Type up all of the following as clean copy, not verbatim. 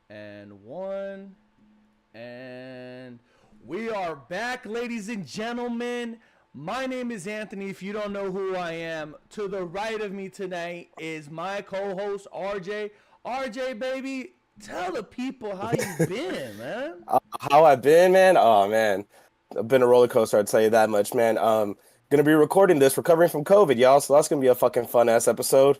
And one. And we are back, ladies and gentlemen. My name is Anthony. If you don't know who I am, to the right of me tonight is my co host, RJ. RJ, baby, tell the people how you been, man. How I been, man? Oh man, I've been a roller coaster. I'll tell you that much, man. Gonna be recording this, recovering from COVID, y'all. So that's gonna be a fucking fun ass episode.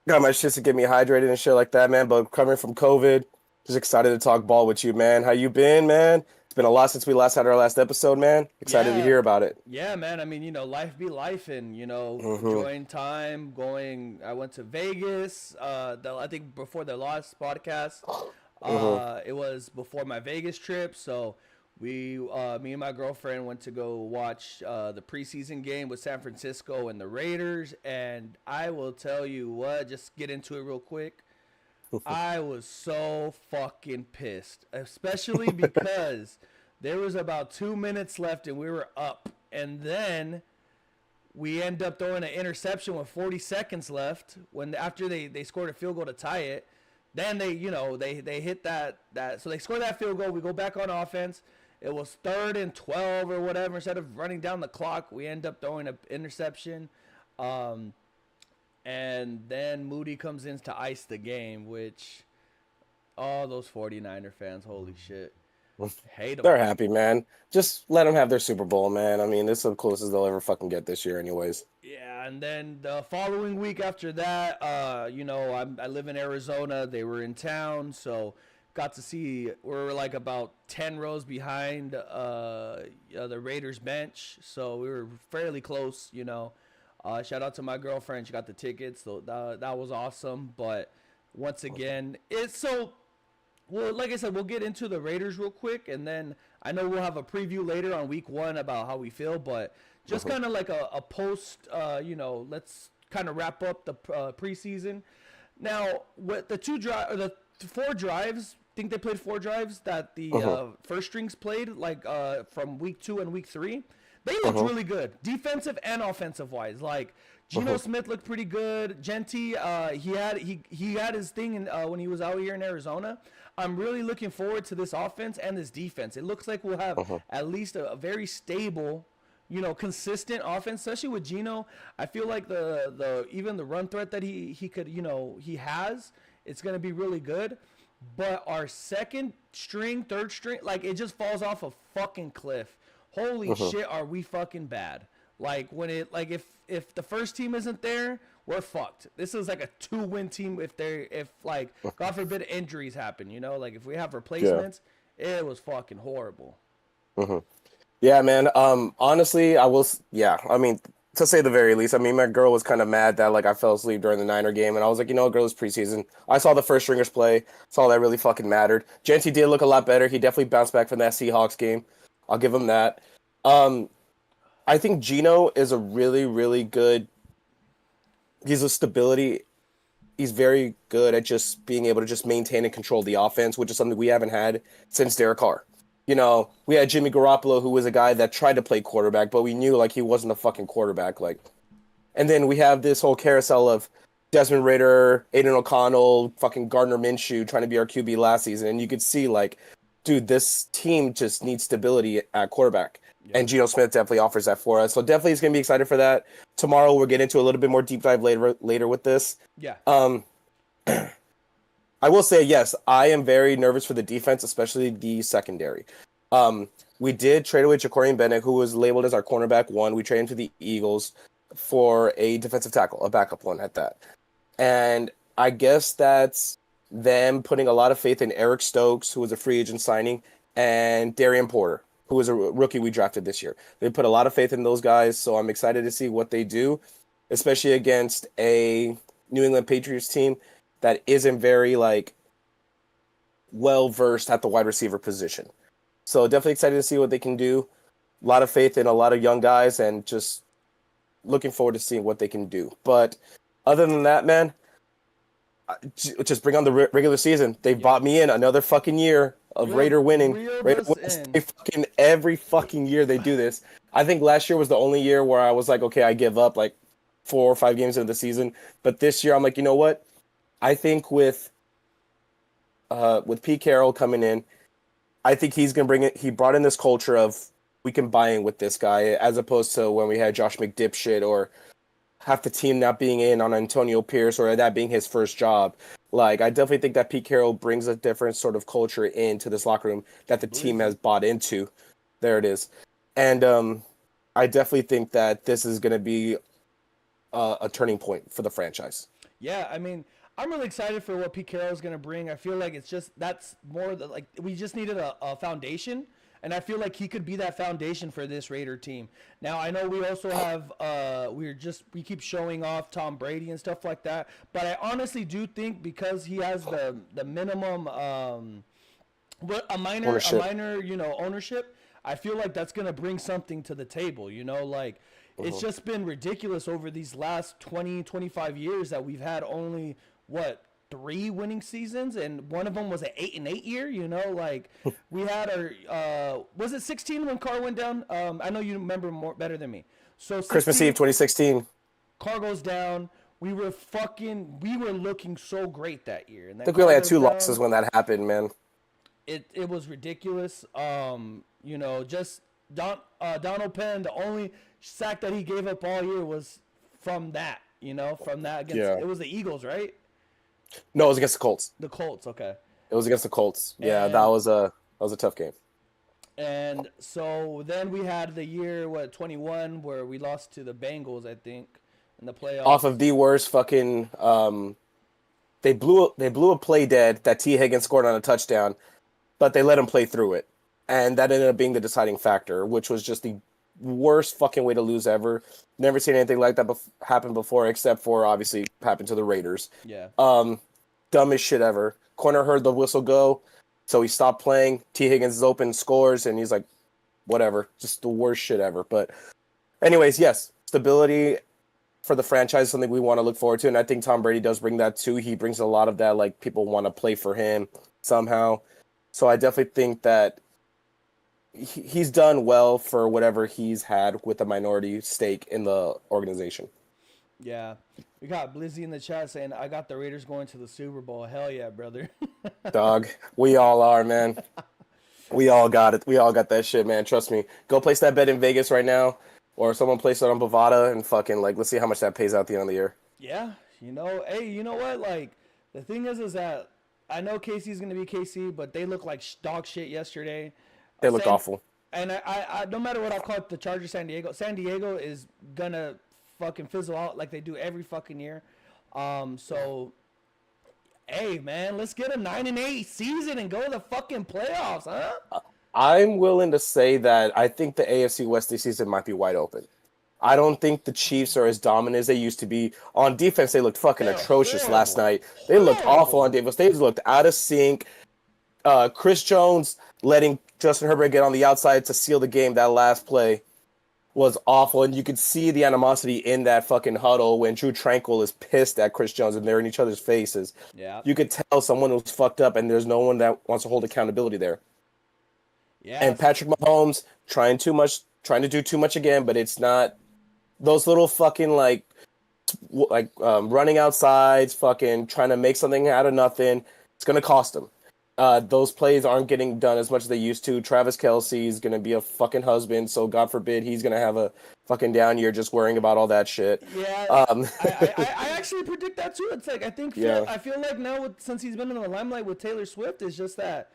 Got my shits to get me hydrated and shit like that, man. But recovering from COVID, just excited to talk ball with you, man. How you been, man? It's been a lot since we last had our last episode, man. Excited to Yeah, hear about it. yeah, man. I mean, life be life, and Mm-hmm. enjoying time. Going, I went to Vegas. I think before the last podcast, Mm-hmm. it was before my Vegas trip. So me and my girlfriend went to go watch the preseason game with San Francisco and the Raiders. And I will tell you what, just get into it real quick. I was so fucking pissed, especially because there was about 2 minutes left and we were up, and then we end up throwing an interception with 40 seconds left. When after they scored a field goal to tie it, then they hit that so they score that field goal. We go back on offense. It was 3rd and 12 or whatever. Instead of running down the clock, we end up throwing an interception. Um, and then Moody comes in to ice the game, which all those 49er fans, holy shit, hate them. They're happy, man. Just let them have their Super Bowl, man. I mean, this is the closest they'll ever fucking get this year, anyways. Yeah, and then the following week after that, I live in Arizona. They were in town, so got to see. We were like about 10 rows behind the Raiders bench, so we were fairly close. Shout out to my girlfriend; she got the tickets, so that was awesome. But once again, it's so well, like I said, we'll get into the Raiders real quick, and then I know we'll have a preview later on week one about how we feel, but just Mm-hmm. kind of like a post, let's kind of wrap up the preseason. Now, what the the four drives, I think they played 4 drives that the Mm-hmm. first strings played, like from week 2 and week 3. They looked Mm-hmm. really good, defensive and offensive wise. Like Geno Mm-hmm. Smith looked pretty good. Genty, he had his thing when he was out here in Arizona. I'm really looking forward to this offense and this defense. It looks like we'll have Mm-hmm. at least a very stable, consistent offense, especially with Geno. I feel like the even the run threat that he could, he has, it's gonna be really good. But our second string, third string, like it just falls off a fucking cliff. Holy Mm-hmm. shit, are we fucking bad? Like when it like if the first team isn't there, we're fucked. This is like a 2-win team if like God forbid injuries happen, like if we have Yeah. replacements, it was fucking horrible. Mm-hmm. Yeah, man. Honestly, yeah. I mean, to say the very least, I mean, my girl was kind of mad that like I fell asleep during the Niner game, and I was like, girl, it's preseason. I saw the first stringers play. That's all that really fucking mattered. Genty did look a lot better. He definitely bounced back from that Seahawks game. I'll give him that. Um, I think Gino is a really, really good. He's a stability. He's very good at just being able to just maintain and control the offense, which is something we haven't had since Derek Carr. We had Jimmy Garoppolo, who was a guy that tried to play quarterback, but we knew like he wasn't a fucking quarterback. Like, and then we have this whole carousel of Desmond Ridder, Aiden O'Connell, fucking Gardner Minshew trying to be our QB last season, and you could see like, dude, this team just needs stability at quarterback, Yeah. and Geno Smith definitely offers that for us. So definitely, is gonna be excited for that. Tomorrow we'll get into a little bit more deep dive later with this. Yeah. Um, I will say yes, I am very nervous for the defense, especially the secondary. We did trade away Jacorian Bennett, who was labeled as our cornerback one. We traded him to the Eagles for a defensive tackle, a backup one at that. And I guess that's them putting a lot of faith in Eric Stokes, who was a free agent signing, and Darian Porter, who was a rookie we drafted this year. They put a lot of faith in those guys, so I'm excited to see what they do, especially against a New England Patriots team that isn't very like well versed at the wide receiver position. So definitely excited to see what they can do. A lot of faith in a lot of young guys, and just looking forward to seeing what they can do. But other than that, man, just bring on the regular season. They Yep. bought me in another fucking year of Real Raider winning. reeled Raider us wins. in. They fucking every fucking year they do this. I think last year was the only year where I was like, okay, I give up like 4 or 5 games into the season. But this year, I'm like, you know what? I think with with Pete Carroll coming in, I think he's gonna bring it. He brought in this culture of we can buy in with this guy, as opposed to when we had Josh McDipshit or half the team not being in on Antonio Pierce or that being his first job. Like, I definitely think that Pete Carroll brings a different sort of culture into this locker room that the team has bought into. There it is. And I definitely think that this is going to be a turning point for the franchise. Yeah, I mean, I'm really excited for what Pete Carroll is going to bring. I feel like it's just that's more like we just needed a foundation, and I feel like he could be that foundation for this Raider team. Now I know we also have we keep showing off Tom Brady and stuff like that, but I honestly do think because he has the minimum a minor ownership. I feel like that's going to bring something to the table, like it's just been ridiculous over these last 20, 25 years that we've had only, 3 winning seasons, and one of them was an 8-8 year, like we had our, was it 16 when Carr went down? I know you remember better than me. So 16, Christmas Eve 2016. Carr goes down. We were looking so great that year. And I think we only had 2 losses when that happened, man. It was ridiculous. Just Donald Penn, the only sack that he gave up all year was from that, against it was the Eagles, right? No, it was against the Colts. The Colts, okay. It was against the Colts. Yeah, that was a tough game. And so then we had the year 21 where we lost to the Bengals, I think, in the playoffs. Off of the worst fucking they blew a play dead that T. Higgins scored on a touchdown, but they let him play through it. And that ended up being the deciding factor, which was just the worst fucking way to lose ever. Never seen anything like that happen before, except for obviously happened to the Raiders. Yeah. Dumbest shit ever. Corner heard the whistle go, so he stopped playing. T. Higgins is open, scores, and he's like, whatever. Just the worst shit ever. But anyways, yes, stability for the franchise is something we want to look forward to, and I think Tom Brady does bring that too. He brings a lot of that, like people want to play for him somehow. So I definitely think that he's done well for whatever he's had with a minority stake in the organization. Yeah. We got Blizzy in the chat saying, I got the Raiders going to the Super Bowl. Hell yeah, brother. Dog, we all are, man. We all got it. We all got that shit, man. Trust me. Go place that bet in Vegas right now, or someone place it on Bovada and fucking, let's see how much that pays out at the end of the year. Yeah. Hey, you know what? The thing is that I know KC's going to be KC, but they look like dog shit yesterday. They look awful. And I no matter what I call it, the Chargers San Diego is going to fucking fizzle out like they do every fucking year. So, hey, man, let's get a 9-8 season and go to the fucking playoffs, huh? I'm willing to say that I think the AFC West this season might be wide open. I don't think the Chiefs are as dominant as they used to be. On defense, they looked fucking atrocious last night. They looked awful on defense. They looked out of sync. Chris Jones letting Justin Herbert get on the outside to seal the game, that last play was awful. And you could see the animosity in that fucking huddle when Drew Tranquil is pissed at Chris Jones and they're in each other's faces. Yeah. You could tell someone was fucked up and there's no one that wants to hold accountability there. Yeah. And Patrick Mahomes trying to do too much again, but it's not those little fucking running outsides, fucking trying to make something out of nothing. It's going to cost him. Those plays aren't getting done as much as they used to. Travis Kelce is going to be a fucking husband, so God forbid he's going to have a fucking down year just worrying about all that shit. Yeah, I actually predict that too. It's like I feel like now since he's been in the limelight with Taylor Swift, it's just that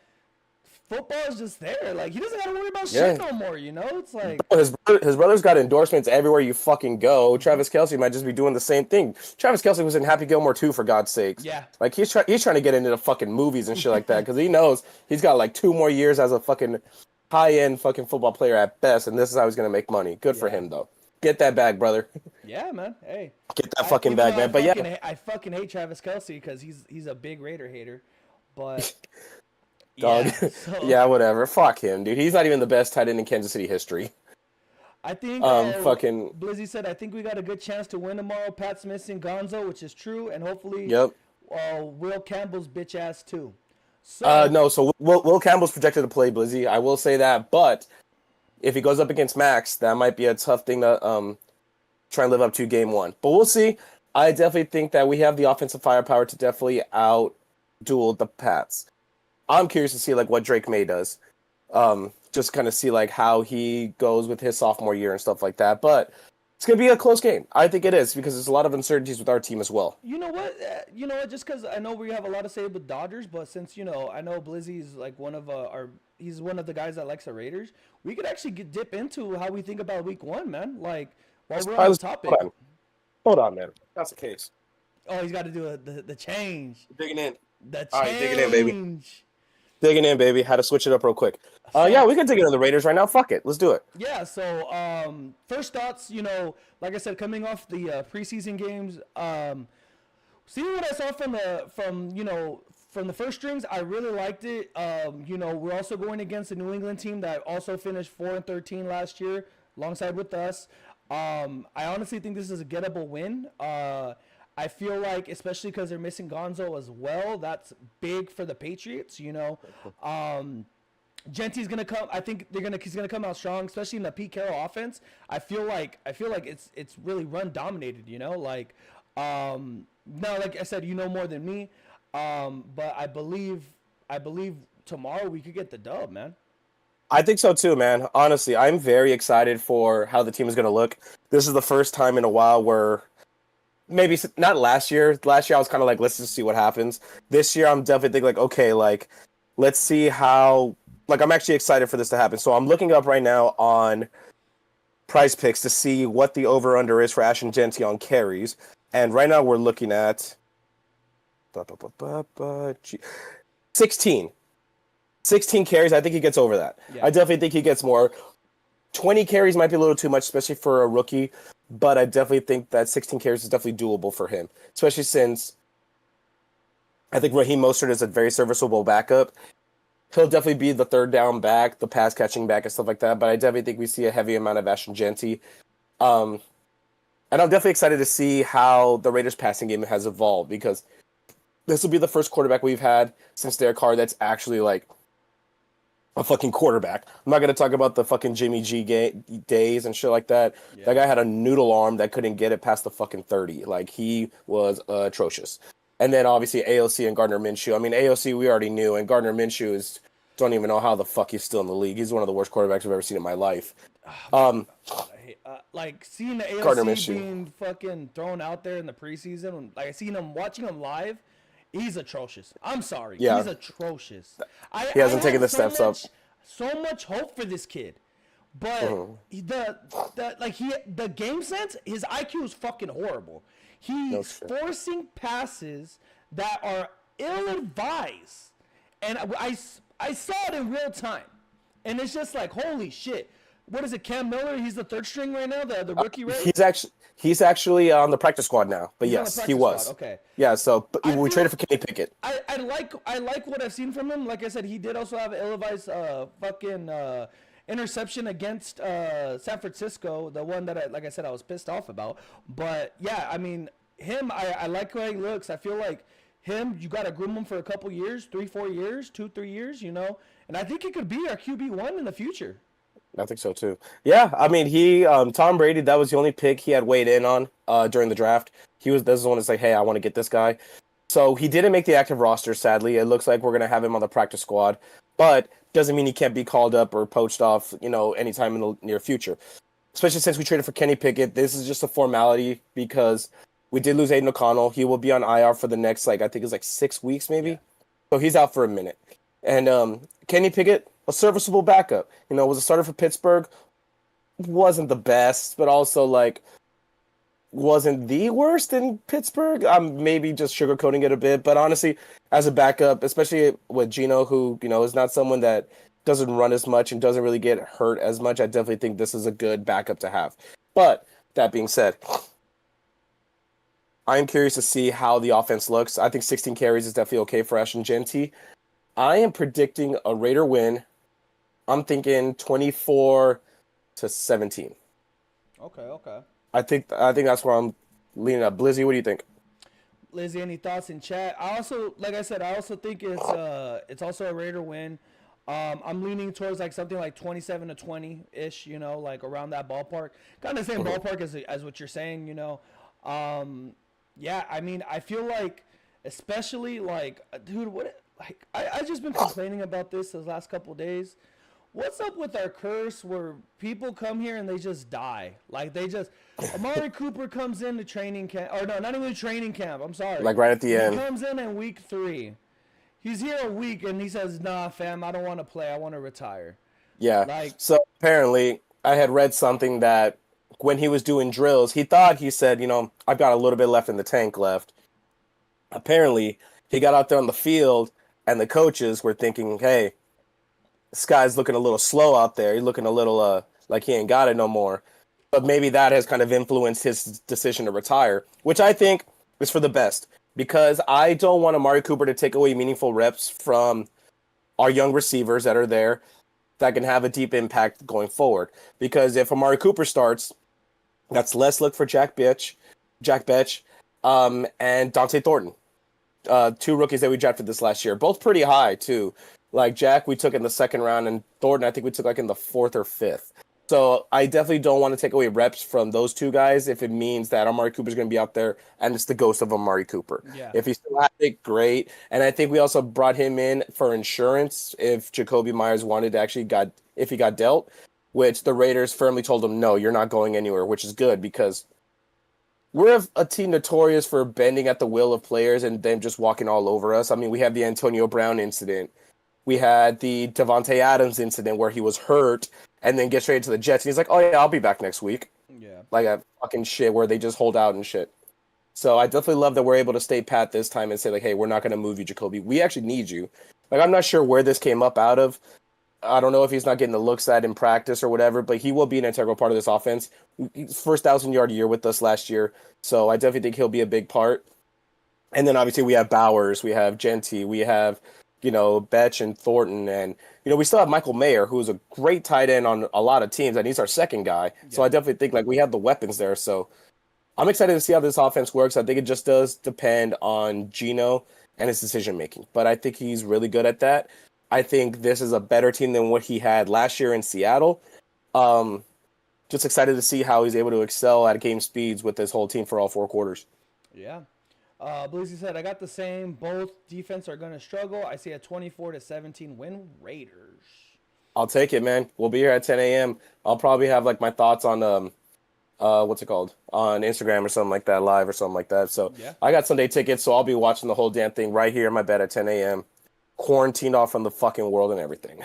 football is just there. Like, he doesn't got to worry about shit no more, It's like... His brother's got endorsements everywhere you fucking go. Travis Kelce might just be doing the same thing. Travis Kelce was in Happy Gilmore 2, for God's sakes. Yeah. Like, he's trying to get into the fucking movies and shit like that, because he knows he's got, 2 more years as a fucking high-end fucking football player at best, and this is how he's going to make money. Good for him, though. Get that bag, brother. Yeah, man. Hey. Get that fucking bag, man. But I fucking hate Travis Kelce because he's a big Raider hater, but... Dog. Yeah, whatever. Fuck him, dude. He's not even the best tight end in Kansas City history. I think fucking Blizzy said, I think we got a good chance to win tomorrow. Pat's missing Gonzo, which is true, and hopefully Will Campbell's bitch ass too. So Will Campbell's projected to play, Blizzy. I will say that, but if he goes up against Max, that might be a tough thing to try and live up to game 1. But we'll see. I definitely think that we have the offensive firepower to definitely out-duel the Pats. I'm curious to see like what Drake May does. Just kind of see like how he goes with his sophomore year and stuff like that. But it's gonna be a close game. I think it is because there's a lot of uncertainties with our team as well. You know what? Just because I know we have a lot to say with Dodgers, but since I know Blizzy's like one of our, he's one of the guys that likes the Raiders. We could actually dip into how we think about Week 1, man. Like while we're on the topic. Hold on, man. That's the case. Oh, he's got to do the change. Digging in. The change. All right, digging in, baby. Digging in, baby. Had to switch it up real quick. Yeah, we can dig into the Raiders right now. Fuck it. Let's do it. Yeah, so first thoughts, like I said, coming off the preseason games, seeing what I saw from the first strings, I really liked it. We're also going against a New England team that also finished 4-13 last year alongside with us. I honestly think this is a gettable win. I feel like, especially because they're missing Gonzo as well, that's big for the Patriots. Genty's gonna come. I think he's gonna come out strong, especially in the Pete Carroll offense. I feel like it's really run dominated. Now, like I said, more than me. But I believe tomorrow we could get the dub, man. I think so too, man. Honestly, I'm very excited for how the team is gonna look. This is the first time in a while where. Maybe not last year. Last year I was kind of like, let's just see what happens. This year I'm definitely thinking like, okay, like, let's see how. Like, I'm actually excited for this to happen. So I'm looking up right now on Prize Picks to see what the over/under is for Ashton Genty on carries, and right now we're looking at 16. 16 carries. I think he gets over that. Yeah. I definitely think he gets more. 20 carries might be a little too much, especially for a rookie, but I definitely think that 16 carries is definitely doable for him, especially since I think Raheem Mostert is a very serviceable backup. He'll definitely be the third down back, the pass catching back and stuff like that, but I definitely think we see a heavy amount of Ashton Genty. And I'm definitely excited to see how the Raiders passing game has evolved because this will be the first quarterback we've had since Derek Carr that's actually like a fucking quarterback. I'm not going to talk about the fucking Jimmy G days and shit like that. Yeah. That guy had a noodle arm that couldn't get it past the fucking 30. Like, he was atrocious. And then, obviously, AOC and Gardner Minshew. I mean, AOC we already knew, and Gardner Minshew is... Don't even know how the fuck he's still in the league. He's one of the worst quarterbacks I've ever seen in my life. Like, seeing the AOC being fucking thrown out there in the preseason, like, watching him live... He's atrocious. I'm sorry. Yeah. He's atrocious. He hasn't taken the steps up. So much hope for this kid. But the game sense, his IQ is fucking horrible. He's forcing passes that are ill-advised. And I saw it in real time. And it's just like, holy shit. What is it, Cam Miller? He's the third string right now, the rookie, right? He's actually on the practice squad now. But yes, he was. Squad. Okay. Yeah, so we traded for Kenny Pickett. I like what I've seen from him. Like I said, he did also have an ill-advised fucking interception against San Francisco, the one that I was pissed off about. But yeah, I mean, him, I like how he looks. I feel like him, you got to groom him for a couple years, 3-4 years, 2-3 years, and I think he could be our QB1 in the future. I think so too. Yeah, I mean, he Tom Brady, that was the only pick he had weighed in on during the draft. This is the one that's like, hey, I want to get this guy. So he didn't make the active roster, sadly. It looks like we're going to have him on the practice squad, but doesn't mean he can't be called up or poached off, anytime in the near future. Especially since we traded for Kenny Pickett. This is just a formality because we did lose Aiden O'Connell. He will be on IR for the next, I think it's 6 weeks maybe. Yeah. So he's out for a minute. And Kenny Pickett, a serviceable backup. Was a starter for Pittsburgh. Wasn't the best, but also, wasn't the worst in Pittsburgh. I'm maybe just sugarcoating it a bit. But honestly, as a backup, especially with Gino, who, is not someone that doesn't run as much and doesn't really get hurt as much, I definitely think this is a good backup to have. But that being said, I'm curious to see how the offense looks. I think 16 carries is definitely okay for Ashton Genty. I am predicting a Raider win. I'm thinking 24-17. Okay. I think that's where I'm leaning up. Blizzy, what do you think? Lizzie, any thoughts in chat? I also, like I said, think it's also a Raider win. I'm leaning towards something like 27-20 ish, around that ballpark. Kind of the same ballpark as what you're saying, Yeah, I mean, I feel like, especially dude, like I just been complaining about this the last couple days. What's up with our curse where people come here and they just die? Like they just Amari Cooper comes into training camp, or no, not even training camp. I'm sorry. Like right at the He end. comes in week 3. He's here a week and he says, "Nah, fam, I don't want to play. I want to retire." Yeah. Like, So apparently, I had read something that when he was doing drills, he said, I've got a little bit left in the tank left. Apparently, he got out there on the field, and the coaches were thinking, hey, this guy's looking a little slow out there. He's looking a little like he ain't got it no more. But maybe that has kind of influenced his decision to retire, which I think is for the best because I don't want Amari Cooper to take away meaningful reps from our young receivers that are there that can have a deep impact going forward. Because if Amari Cooper starts, that's less look for Jack Betch, and Dante Thornton. 2 rookies that we drafted this last year, both pretty high too. Like Jack, we took in the 2nd round, and Thornton, I think we took like in the 4th or 5th. So I definitely don't want to take away reps from those 2 guys if it means that Amari Cooper's going to be out there and it's the ghost of Amari Cooper. yeah. If he still has it, great. And I think we also brought him in for insurance if Jacoby Myers wanted to if he got dealt, which the Raiders firmly told him, no, you're not going anywhere, which is good because we're a team notorious for bending at the will of players and them just walking all over us. I mean, we have the Antonio Brown incident. We had the Devontae Adams incident where he was hurt and then gets straight to the Jets. And he's like, oh, yeah, I'll be back next week. Yeah. Like a fucking shit where they just hold out and shit. So I definitely love that we're able to stay pat this time and say, like, hey, we're not going to move you, Jacoby. We actually need you. Like, I'm not sure where this came up out of. I don't know if he's not getting the looks at in practice or whatever, but he will be an integral part of this offense. He's first 1,000-yard year with us last year, so I definitely think he'll be a big part. And then obviously we have Bowers, we have Genty, we have, Betch and Thornton, and, we still have Michael Mayer, who's a great tight end on a lot of teams, and he's our 2nd guy. Yeah. So I definitely think, like, we have the weapons there. So I'm excited to see how this offense works. I think it just does depend on Geno and his decision-making, but I think he's really good at that. I think this is a better team than what he had last year in Seattle. Just excited to see how he's able to excel at game speeds with this whole team for all 4 quarters. Yeah. Blizzy said, I got the same. Both defense are going to struggle. I see a 24-17 win Raiders. I'll take it, man. We'll be here at 10 a.m. I'll probably have like my thoughts on what's it called? On Instagram or something like that, live or something like that. So yeah. I got Sunday tickets, so I'll be watching the whole damn thing right here in my bed at 10 a.m. Quarantined off from the fucking world and everything.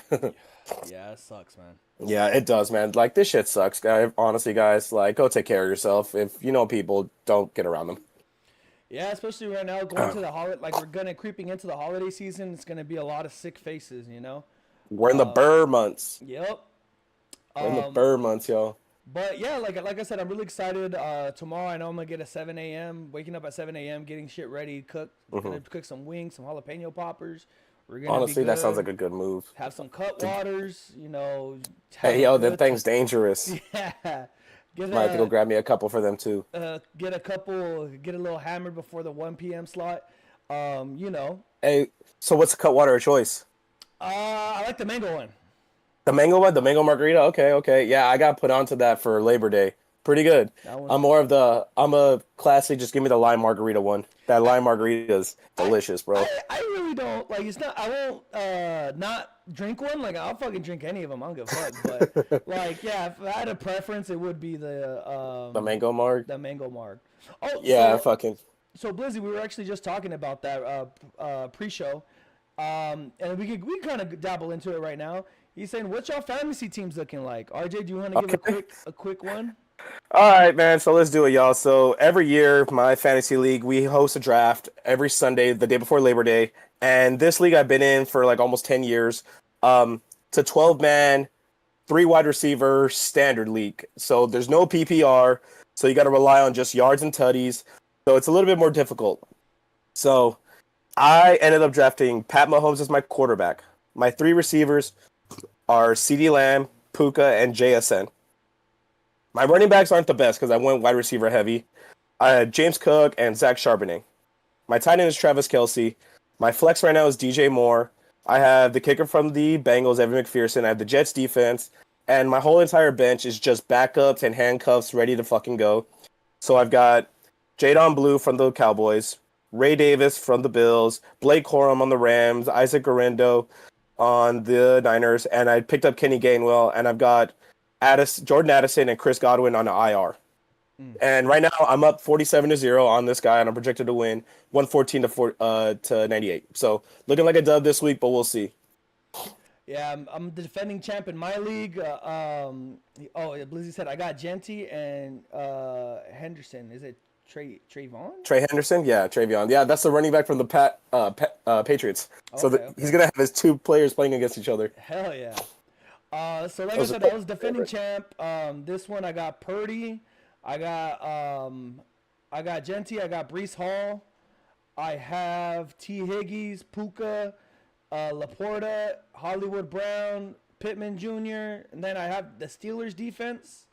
Yeah, it sucks, man. Yeah, it does, man. Like, this shit sucks, guys. Honestly, guys, like, go take care of yourself. If you know people, don't get around them. Yeah, especially right now, going to the holiday, like we're creeping into the holiday season. It's gonna be a lot of sick faces, We're in the burr months. Yep. We're in the burr months, y'all. But yeah, like I said, I'm really excited. Tomorrow, I know I'm gonna get a 7 a.m. Waking up at 7 a.m. Getting shit ready, gonna cook some wings, some jalapeno poppers. We're gonna honestly, that sounds like a good move. Have some Cutwaters, Hey, yo, that thing's dangerous. Yeah. Might have to go grab me a couple for them too. Get a little hammered before the 1 p.m. slot. Hey, so what's the Cutwater of choice? I like the mango one. The mango one? The mango margarita? Okay. Yeah, I got put onto that for Labor Day. Pretty good. I'm a classy, just give me the lime margarita one. That lime margarita is delicious, bro. I really don't, like, it's not, I won't not drink one. Like, I'll fucking drink any of them. I don't give a fuck. But, like, yeah, if I had a preference, it would be the mango marg? The mango marg. Oh, yeah, So, Blizzy, we were actually just talking about that pre-show. And we can kind of dabble into it right now. He's saying, what's your fantasy teams looking like? RJ, do you want to give a quick one? All right, man. So let's do it, y'all. So every year, my fantasy league, we host a draft every Sunday, the day before Labor Day. And this league I've been in for like almost 10 years. It's a 12-man, 3 wide receiver standard league. So there's no PPR. So you got to rely on just yards and tutties. So it's a little bit more difficult. So I ended up drafting Pat Mahomes as my quarterback. My 3 receivers are CeeDee Lamb, Puka, and JSN. My running backs aren't the best because I went wide receiver heavy. I had James Cook and Zach Charbonnet. My tight end is Travis Kelce. My flex right now is DJ Moore. I have the kicker from the Bengals, Evan McPherson. I have the Jets defense. And my whole entire bench is just backups and handcuffs ready to fucking go. So I've got Jadon Blue from the Cowboys, Ray Davis from the Bills, Blake Corum on the Rams, Isaac Guerrero on the Niners, and I picked up Kenny Gainwell, and I've got Jordan Addison and Chris Godwin on the IR. Mm. And right now I'm up 47-0 on this guy, and I'm projected to win 114 to 98. So looking like a dub this week, but we'll see. Yeah, I'm the defending champ in my league. Blizzy said I got Genty and Henderson. Is it Trayvon? Trey Henderson, yeah, Travion, yeah, that's the running back from the Patriots. So Okay. he's gonna have his two players playing against each other. Hell yeah. So like I said, I was defending champ. This one I got Purdy. I got Genty. I got Brees Hall. I have T. Higgies, Puka, Laporta, Hollywood Brown, Pittman Jr., and then I have the Steelers defense,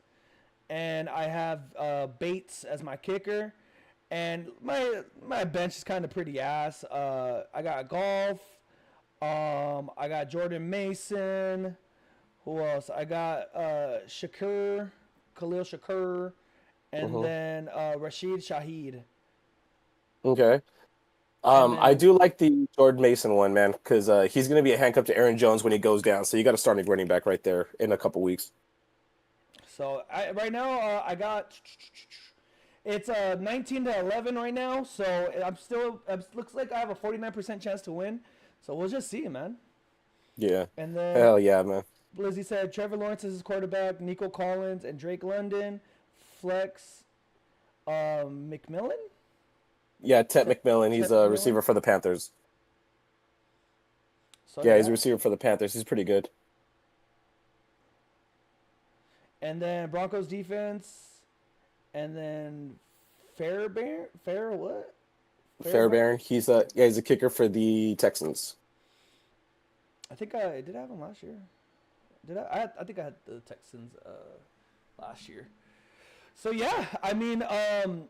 and I have Bates as my kicker, and my bench is kind of pretty ass. I got Golf, I got Jordan Mason. Who else? I got Khalil Shakur, and then Rashid Shaheed. Okay. I do like the Jordan Mason one, man, because he's going to be a handcuff to Aaron Jones when he goes down. So you got to start a running back right there in a couple weeks. So right now I got it's 19-11 right now. So I'm still looks like I have a 49% chance to win. So we'll just see, man. Yeah. And then hell yeah, man. Lizzie said Trevor Lawrence is his quarterback, Nico Collins and Drake London, flex, McMillan. Yeah, Ted McMillan. He's a receiver for the Panthers. So, yeah, he's a receiver for the Panthers. He's pretty good. And then Broncos defense, and then Fairbairn. He's a kicker for the Texans. I think I have him last year. Did I? I think I had the Texans last year. So yeah, I mean,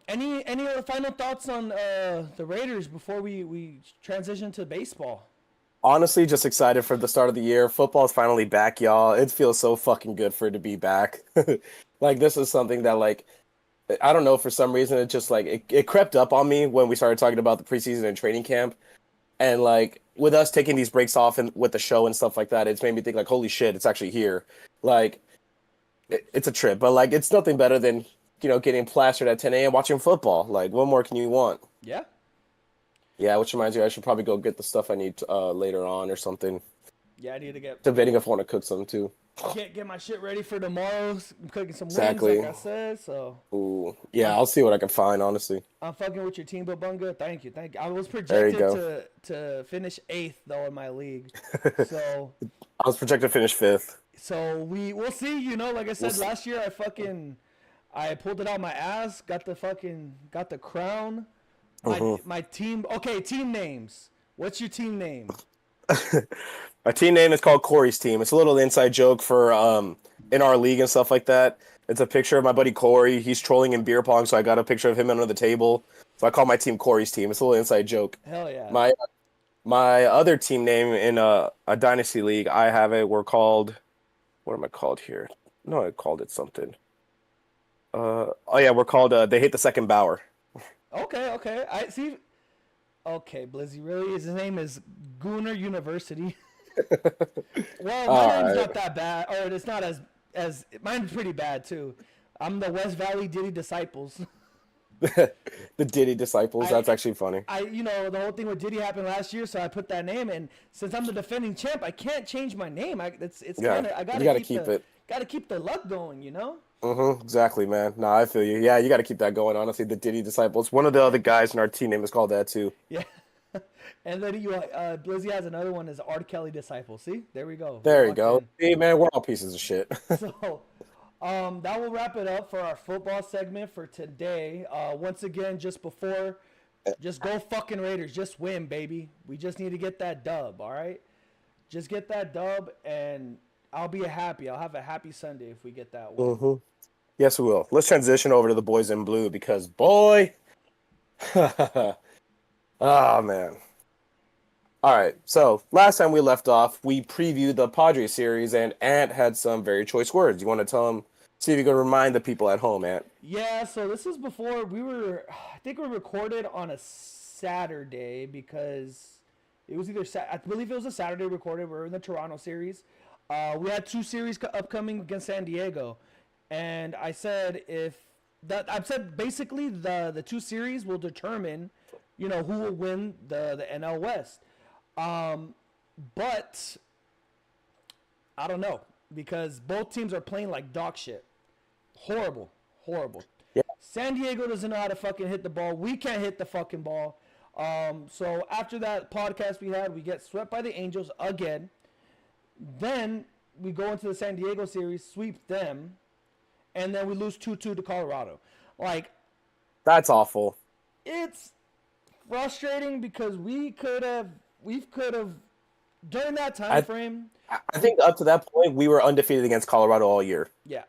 any other final thoughts on the Raiders before we transition to baseball? Honestly, just excited for the start of the year. Football's finally back, y'all. It feels so fucking good for it to be back. Like, this is something that, like, I don't know, for some reason, it just, like, it crept up on me when we started talking about the preseason and training camp. And, like, with us taking these breaks off and with the show and stuff like that, it's made me think, like, holy shit, it's actually here. Like, it's a trip. But, like, it's nothing better than, getting plastered at 10 a.m. watching football. Like, what more can you want? Yeah. Yeah, which reminds me, I should probably go get the stuff I need later on or something. Yeah, I need to get... Debating if I want to cook some, too. Get my shit ready for tomorrow. I'm cooking some Exactly. wings, like I said, so... Ooh. Yeah, I'll see what I can find, honestly. I'm fucking with your team, bubungaa. Thank you. I was projected to finish 8th, though, in my league. So... I was projected to finish 5th. So, we'll see, like I said, last year, I pulled it out my ass, got the crown... My team. Okay, team names. What's your team name? My team name is called Corey's Team. It's a little inside joke for in our league and stuff like that. It's a picture of my buddy Corey. He's trolling in beer pong, so I got a picture of him under the table. So I call my team Corey's Team. It's a little inside joke. Hell yeah. My other team name in a dynasty league, I have it. We're called. What am I called here? No, I called it something. We're called. They hate the second Bauer. Okay. I see. Okay, Blizzy, really? His name is Gooner University. Well, my name's not that bad, or it's not as mine's pretty bad too. I'm the West Valley Diddy Disciples. The Diddy Disciples. That's actually funny. The whole thing with Diddy happened last year, so I put that name in. Since I'm the defending champ, I can't change my name. I gotta keep it. Gotta keep the luck going, Exactly, man. No, I feel you. Yeah, you got to keep that going. Honestly, the Diddy Disciples. One of the other guys in our team name is called that too. Yeah. And then Blizzy has another one as R. Kelly Disciples. See, there we go. There you go. Hey, man, we're all pieces of shit. So, that will wrap it up for our football segment for today. Once again, just go fucking Raiders. Just win, baby. We just need to get that dub. All right. Just get that dub and. I'll have a happy Sunday if we get that one. Yes, we will. Let's transition over to the boys in blue because, boy, oh, man. All right, so last time we left off, we previewed the Padres series, and Ant had some very choice words. You want to tell him, see if you can remind the people at home, Ant? Yeah, so this is before I think we recorded on a Saturday because it was either I believe it was a Saturday recorded. We're in the Toronto series. We had 2 series upcoming against San Diego, and I said I said basically the 2 series will determine, who will win the NL West. But I don't know because both teams are playing like dog shit. Horrible. Yeah. San Diego doesn't know how to fucking hit the ball. We can't hit the fucking ball. So after that podcast we get swept by the Angels again. Then we go into the San Diego series, sweep them, and then we lose 2-2 to Colorado. Like, that's awful. It's frustrating because we could have during that time frame. I think up to that point we were undefeated against Colorado all year. Yeah.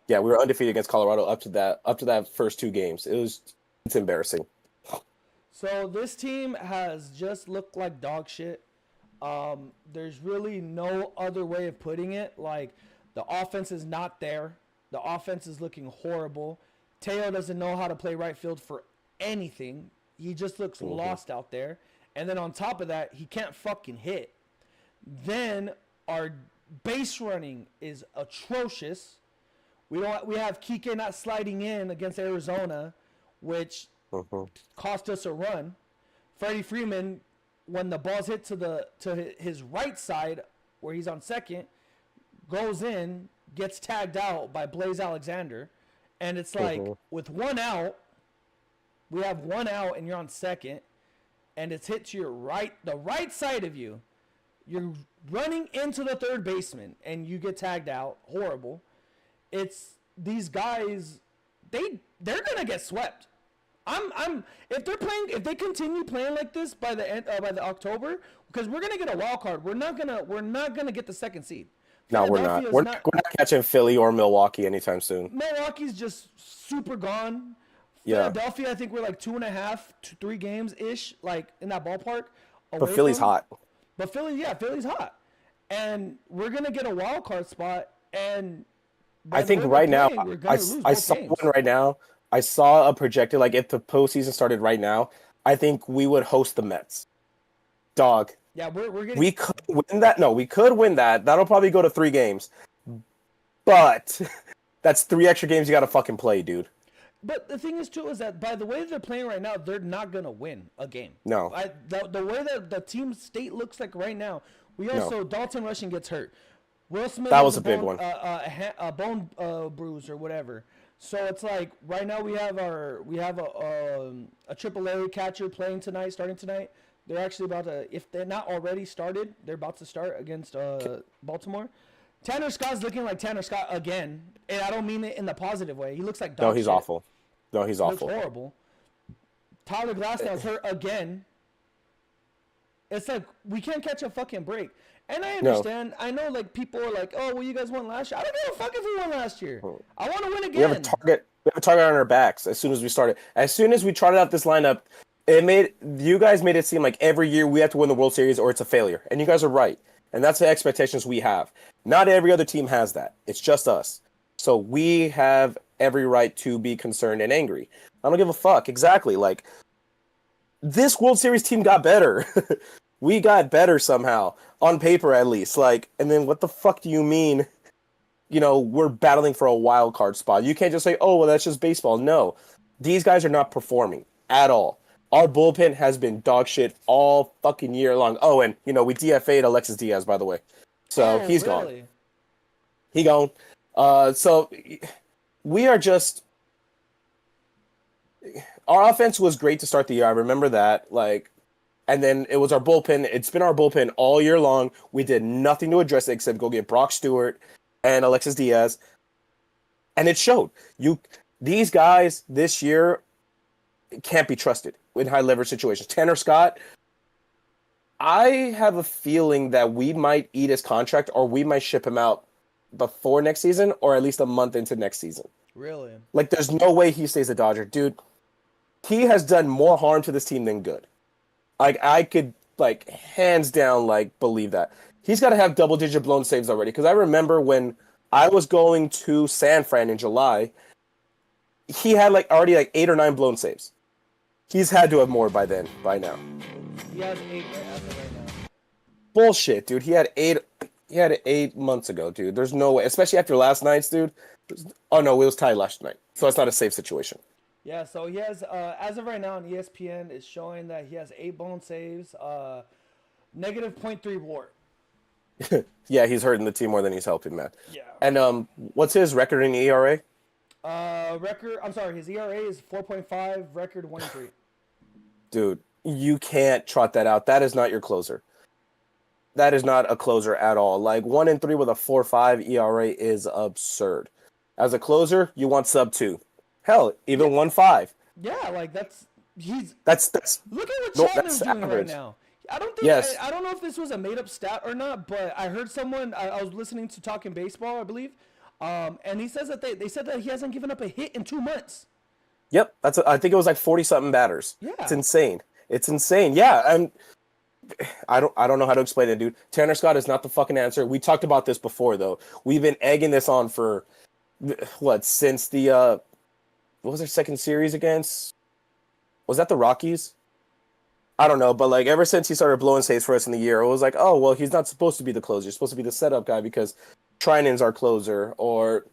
Yeah, we were undefeated against Colorado up to that first 2 games. It's embarrassing. So this team has just looked like dog shit. There's really no other way of putting it. Like, the offense is not there. The offense is looking horrible. Teo doesn't know how to play right field for anything. He just looks lost out there. And then on top of that, he can't fucking hit. Then our base running is atrocious. We have Kike not sliding in against Arizona, which cost us a run. Freddie Freeman, when the ball's hit to his right side, where he's on second, goes in, gets tagged out by Blaze Alexander, and it's like with 1 out, we have 1 out, and you're on second, and it's hit to the right side of you. You're running into the third baseman, and you get tagged out. Horrible. It's these guys. They're gonna get swept. If they continue playing like this by the October, because we're gonna get a wild card. We're not gonna get the second seed. No, we're not. We're not catching Philly or Milwaukee anytime soon. Milwaukee's just super gone. Yeah. Philadelphia, I think we're like 2.5 to 3 games ish, like in that ballpark. But Philly's hot. But Philly's hot, and we're gonna get a wild card spot. And I think right now, I saw one right now. I saw a projected, like, if the postseason started right now, I think we would host the Mets. Dog. Yeah, we could win that. No, we could win that. That'll probably go to 3 games. But that's 3 extra games you got to fucking play, dude. But the thing is, too, is that by the way they're playing right now, they're not going to win a game. No. The way that the team state looks like right now, Dalton Rushing gets hurt. Will Smith that was a big one. A bone bruise or whatever. So it's like right now we have a AAA catcher starting tonight. They're actually about to, if they're not already started, they're about to start against Baltimore. Tanner Scott's looking like Tanner Scott again, and I don't mean it in the positive way. He looks like dog shit. Awful. No, he's awful. Looks horrible. Tyler Glasnow's hurt again. It's like we can't catch a fucking break. And I understand. No. I know, like, people are like, "Oh, well, you guys won last year." I don't give a fuck if we won last year. I want to win again. We have a target. We have a target on our backs. As soon as we started, as soon as we trotted out this lineup, you guys made it seem like every year we have to win the World Series or it's a failure. And you guys are right. And that's the expectations we have. Not every other team has that. It's just us. So we have every right to be concerned and angry. I don't give a fuck. Exactly. Like, this World Series team got better. We got better somehow, on paper at least. Like, and then what the fuck do you mean? We're battling for a wild card spot. You can't just say, "Oh, well, that's just baseball." No, these guys are not performing at all. Our bullpen has been dog shit all fucking year long. Oh, and we DFA'd Alexis Diaz, by the way, so he's gone. He gone. So we are just. Our offense was great to start the year. I remember that. Like. And then it was our bullpen. It's been our bullpen all year long. We did nothing to address it except go get Brock Stewart and Alexis Diaz. And it showed. These guys this year can't be trusted in high leverage situations. Tanner Scott, I have a feeling that we might eat his contract or we might ship him out before next season or at least a month into next season. Really? Like, there's no way he stays a Dodger. Dude, he has done more harm to this team than good. Like, I could, like, hands down, like, believe that. He's got to have double-digit blown saves already. Because I remember when I was going to San Fran in July, he had, like, already, like, 8 or 9 blown saves. He's had to have more by now. He has 8 as of right now. Bullshit, dude. He had 8. He had it 8 months ago, dude. There's no way, especially after last night's, dude. Oh no, it was tied last night, so it's not a safe situation. Yeah, so he has, as of right now on ESPN, it's showing that he has 8 blown saves, negative .3 WAR. Yeah, he's hurting the team more than he's helping, man. Yeah. And what's his record in ERA? His ERA is 4.5, record 1-3. Dude, you can't trot that out. That is not your closer. That is not a closer at all. Like 1-3 with a 4.5 ERA is absurd. As a closer, you want sub 2. Hell, even 1.5. Yeah, like that's look at what no, Chapman's that's doing average. right now. I don't think Yes. I don't know if this was a made up stat or not, but I heard someone I was listening to Talking Baseball, I believe, and he says that they said that he hasn't given up a hit in 2 months. Yep, I think it was like 40-something batters. Yeah. It's insane. It's insane. Yeah, and I don't know how to explain it, dude. Tanner Scott is not the fucking answer. We talked about this before though. We've been egging this on for since the what was their second series against? Was that the Rockies? I don't know, but like ever since he started blowing saves for us in the year, it was like, oh well, he's not supposed to be the closer. He's supposed to be the setup guy because Trinan's our closer or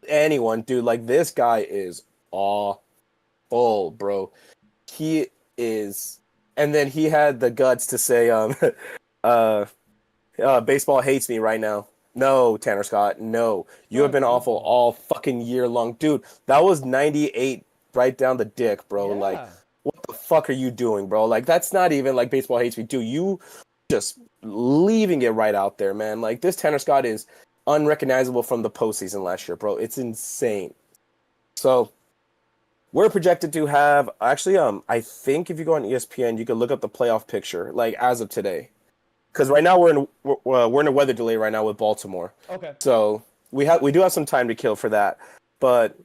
anyone, dude. Like this guy is awful, bro. He is, and then he had the guts to say, baseball hates me right now. No, Tanner Scott, no. You have been awful all fucking year long, dude. That was 98 right down the dick, bro. Yeah. Like. What the fuck are you doing, bro? Like, that's not even like baseball hates me, dude. You just leaving it right out there, man. Like, this Tanner Scott is unrecognizable from the postseason last year, bro. It's insane. So, we're projected to have, actually, I think if you go on ESPN, you can look up the playoff picture, like, as of today. Because right now we're in a weather delay right now with Baltimore. Okay. So, we do have some time to kill for that. But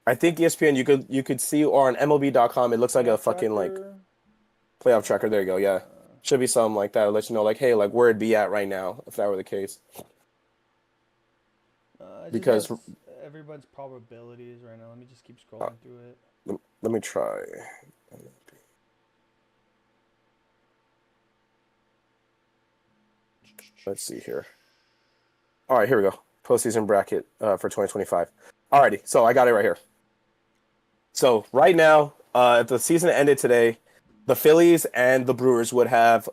I think ESPN you could see, or on MLB.com it looks like a fucking like playoff tracker. There you go. Yeah, should be something like that. It'll let you know like, hey, like where it'd be at right now if that were the case. Because everyone's probabilities right now. Let me just keep scrolling through it. Let me try. Let's see here. All right, here we go. Postseason bracket for 2025. Alrighty, so I got it right here. So right now, if the season ended today, the Phillies and the Brewers will have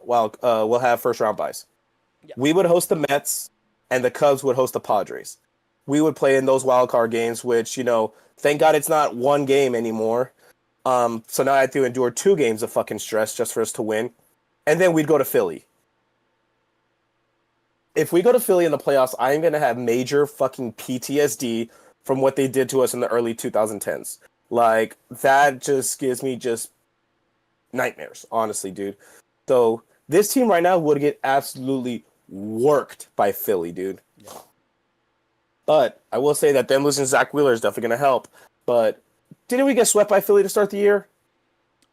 first round byes. Yeah. We would host the Mets, and the Cubs would host the Padres. We would play in those wild card games, which thank God it's not one game anymore. So now I have to endure 2 games of fucking stress just for us to win, and then we'd go to Philly. If we go to Philly in the playoffs, I am gonna have major fucking PTSD from what they did to us in the early 2010s. Like, that just gives me just nightmares, honestly, dude. So, this team right now would get absolutely worked by Philly, dude. Yeah. But I will say that them losing Zach Wheeler is definitely going to help. But didn't we get swept by Philly to start the year?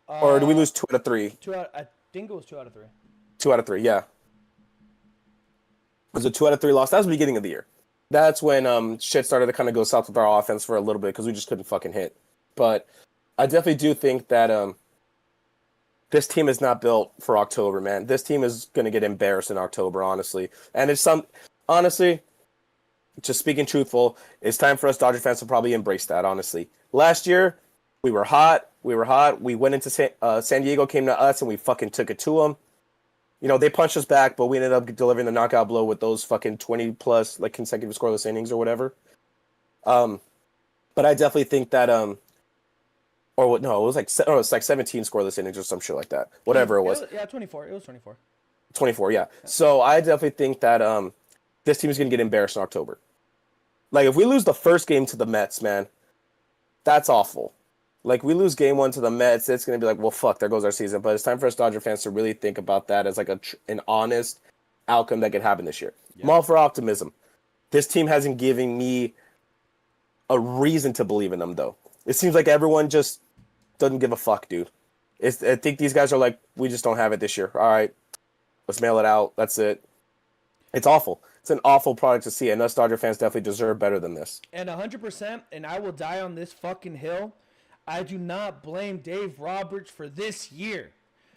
Or did we lose 2 out of 3? I think it was 2 out of 3. 2 out of 3, yeah. It was a 2 out of 3 loss. That was the beginning of the year. That's when shit started to kind of go south with our offense for a little bit because we just couldn't fucking hit. But I definitely do think that this team is not built for October, man. This team is going to get embarrassed in October, honestly. And honestly, just speaking truthful, it's time for us Dodger fans to probably embrace that, honestly. Last year, we were hot. We went into San Diego, came to us, and we fucking took it to them. They punched us back, but we ended up delivering the knockout blow with those fucking 20-plus like consecutive scoreless innings or whatever. But I definitely think that it was like 17 scoreless innings or some shit like that. Whatever it was. 24. It was 24. 24, yeah. So I definitely think that this team is going to get embarrassed in October. Like, if we lose the first game to the Mets, man, that's awful. Like, we lose game 1 to the Mets, it's going to be like, well, fuck, there goes our season. But it's time for us Dodger fans to really think about that as like an honest outcome that could happen this year. Yeah. I'm all for optimism. This team hasn't given me a reason to believe in them, though. It seems like everyone just doesn't give a fuck, dude. I think these guys are like, we just don't have it this year. All right, let's mail it out. That's it. It's awful. It's an awful product to see, and us Dodger fans definitely deserve better than this. And 100%, and I will die on this fucking hill. I do not blame Dave Roberts for this year.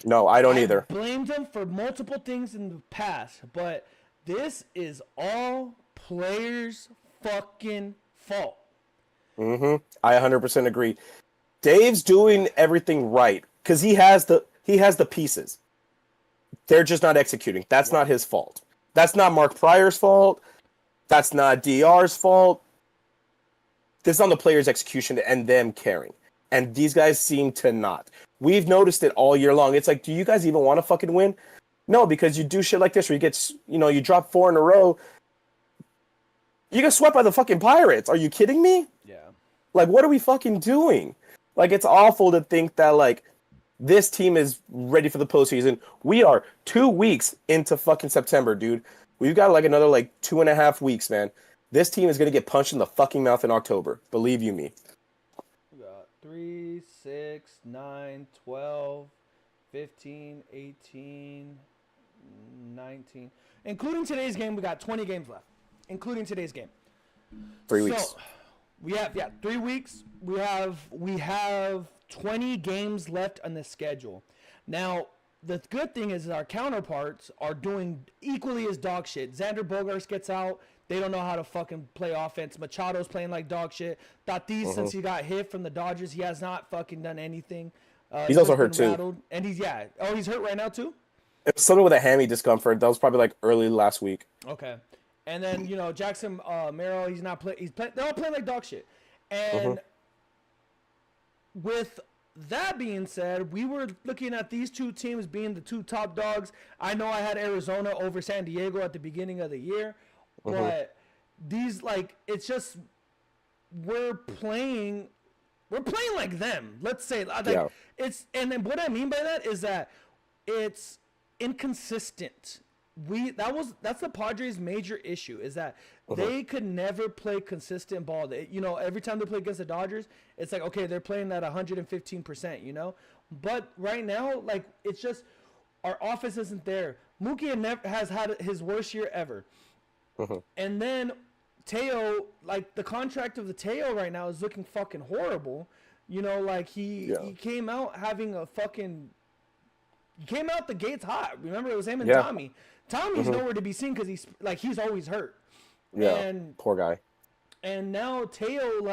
No, I don't either. I blamed him for multiple things in the past, but this is all players' fucking fault. I 100% agree. Dave's doing everything right because he has the pieces. They're just not executing. That's not his fault. That's not Mark Pryor's fault. That's not DR's fault. This is on the players' execution and them caring. And these guys seem to not. We've noticed it all year long. It's like, do you guys even want to fucking win? No, because you do shit like this where you get, you drop 4 in a row. You get swept by the fucking Pirates. Are you kidding me? Yeah. Like, what are we fucking doing? Like, it's awful to think that, like, this team is ready for the postseason. We are 2 weeks into fucking September, dude. We've got, like, another, 2.5 weeks, man. This team is going to get punched in the fucking mouth in October. Believe you me. We got 3, 6, 9, 12, 15, 18, 19. Including today's game, we got 20 games left. Including today's game. 3 weeks. So, we have 3 weeks. We have 20 games left on the schedule. Now, the good thing is our counterparts are doing equally as dog shit. Xander Bogaerts gets out. They don't know how to fucking play offense. Machado's playing like dog shit. Tatis, since he got hit from the Dodgers, he has not fucking done anything. He's also hurt too. And he's hurt right now too? It's something with a hammy discomfort. That was probably early last week. Okay. And then, Jackson Merrill, he's not playing. They're all playing like dog shit. And with that being said, we were looking at these two teams being the two top dogs. I know I had Arizona over San Diego at the beginning of the year, but these it's just we're playing like them. Let's say it's, and then what I mean by that is that it's inconsistent. That's the Padres' major issue is that they could never play consistent ball. Every time they play against the Dodgers, it's like, okay, they're playing at 115%, But right now, it's just our offense isn't there. Mookie has had his worst year ever. And then Teo, the contract of the Teo right now is looking fucking horrible. He came out having a fucking... He came out the gates hot. Remember, it was him and Tommy. Tommy's nowhere to be seen because he's always hurt. Yeah, and poor guy. And now Teo,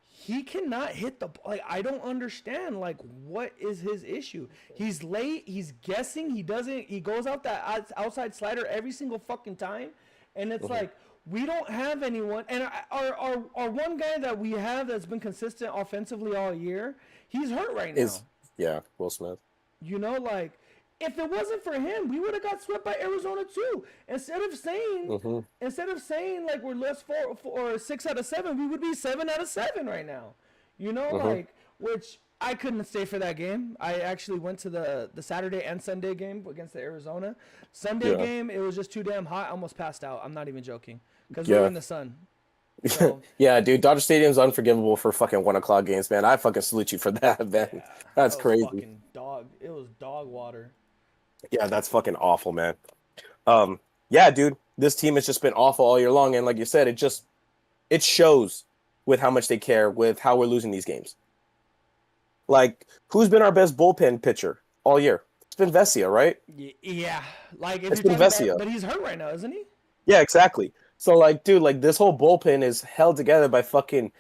he cannot hit the ball. I don't understand, what is his issue? He's late. He's guessing. He goes out that outside slider every single fucking time. And it's we don't have anyone. And our one guy that we have that's been consistent offensively all year, he's hurt right now. Will Smith. If it wasn't for him, we would have got swept by Arizona too. Instead of saying we're less 4 or 6 out of 7, we would be 7 out of 7 right now. Which I couldn't stay for that game. I actually went to the Saturday and Sunday game against the Arizona. Sunday game, it was just too damn hot. I almost passed out. I'm not even joking because we were in the sun. So, yeah, dude, Dodger Stadium's unforgivable for fucking 1 o'clock games, man. I fucking salute you for that, man. Yeah, that's that crazy. Fucking dog. It was dog water. Yeah, that's fucking awful, man. Yeah, dude, this team has just been awful all year long, and like you said, it shows with how much they care, with how we're losing these games. Who's been our best bullpen pitcher all year? It's been Vesia, right? Yeah, it's been Vesia, but he's hurt right now, isn't he? Yeah, exactly. So, dude, this whole bullpen is held together by fucking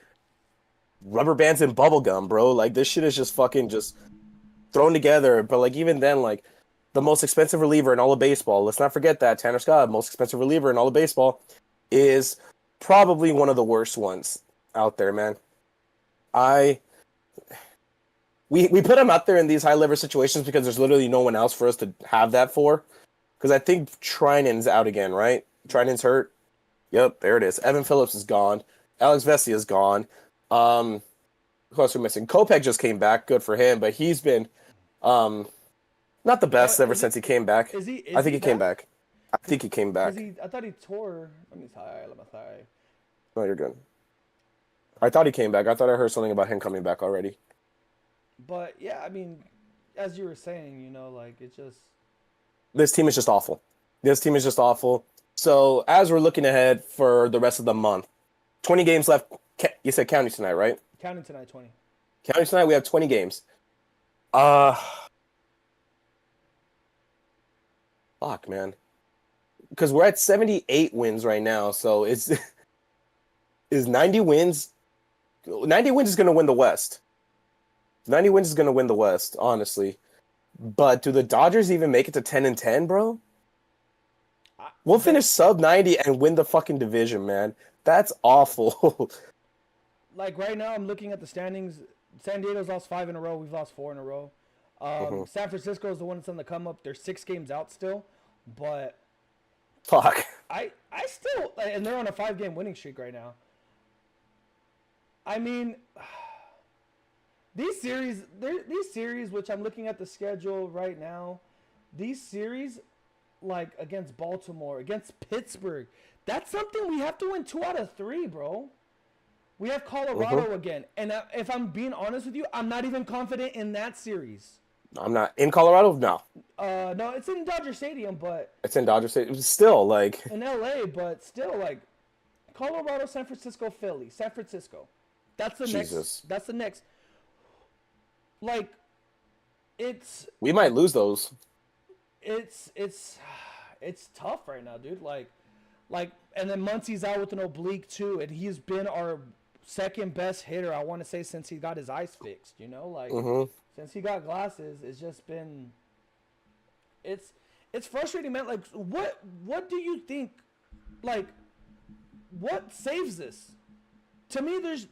rubber bands and bubble gum, bro. This shit is just fucking just thrown together. But, even then, the most expensive reliever in all of baseball, let's not forget that, Tanner Scott, most expensive reliever in all of baseball, is probably one of the worst ones out there, man. We put him out there in these high-leverage situations because there's literally no one else for us to have that for. Because I think Trinan's out again, right? Trinan's hurt. Yep, there it is. Evan Phillips is gone. Alex Vesia is gone. Who else are we missing? Kopech just came back. Good for him, but he's been not the best ever since he came back. I think he came back. I think he came back. I thought he tore. Let me sorry. No, you're good. I thought he came back. I thought I heard something about him coming back already. But yeah, I mean, as you were saying, it's just this team is just awful. So as we're looking ahead for the rest of the month, 20 games left. You said counting tonight, right? Counting tonight, 20. Counting tonight, we have 20 games. Uh, fuck, man. Because we're at 78 wins right now, so it's is 90 wins. 90 wins is going to win the West. 90 wins is going to win the West, honestly. But do the Dodgers even make it to 10-10, bro? We'll finish sub 90 and win the fucking division, man. That's awful. Like right now, I'm looking at the standings. San Diego's lost 5 in a row. We've lost 4 in a row. San Francisco is the one that's on the come up. They're 6 games out still, but Fuck. I still, and they're on a 5-game winning streak right now. I mean, these series, which I'm looking at the schedule right now, these series, like against Baltimore, against Pittsburgh, that's something we have to win 2 out of 3, bro. We have Colorado again, and if I'm being honest with you, I'm not even confident in that series. I'm not in Colorado. No. No, it's in Dodger Stadium, but it's in Dodger Stadium. Still, like in LA, but still, like Colorado, San Francisco, Philly, San Francisco. That's the next. That's the next. Like, we might lose those. It's tough right now, dude. Like, and then Muncy's out with an oblique too, and he's been our second best hitter, I want to say, since he got his eyes fixed. You know, like since he got glasses, it's just been. It's frustrating, man. Like, what do you think? Like, what saves this? To me, there's